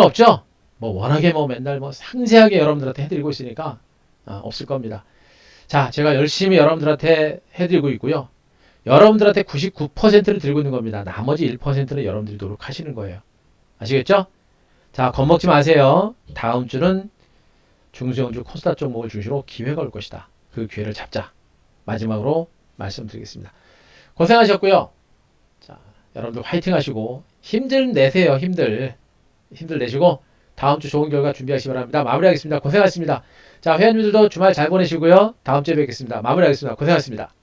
없죠? 뭐 워낙에 뭐 맨날 뭐 상세하게 여러분들한테 해드리고 있으니까 없을 겁니다. 자, 제가 열심히 여러분들한테 해드리고 있고요. 여러분들한테 99%를 드리고 있는 겁니다. 나머지 1%는 여러분들이 노력하시는 거예요. 아시겠죠? 자, 겁먹지 마세요. 다음 주는 중소형주 코스닥 종목을 중심으로 기회가 올 것이다. 그 기회를 잡자. 마지막으로 말씀드리겠습니다. 고생하셨고요. 자, 여러분들 화이팅 하시고 힘들 내세요. 힘들 내시고 다음 주 좋은 결과 준비하시기 바랍니다. 마무리하겠습니다. 고생하셨습니다. 자, 회원님들도 주말 잘 보내시고요. 다음 주에 뵙겠습니다. 마무리하겠습니다. 고생하셨습니다.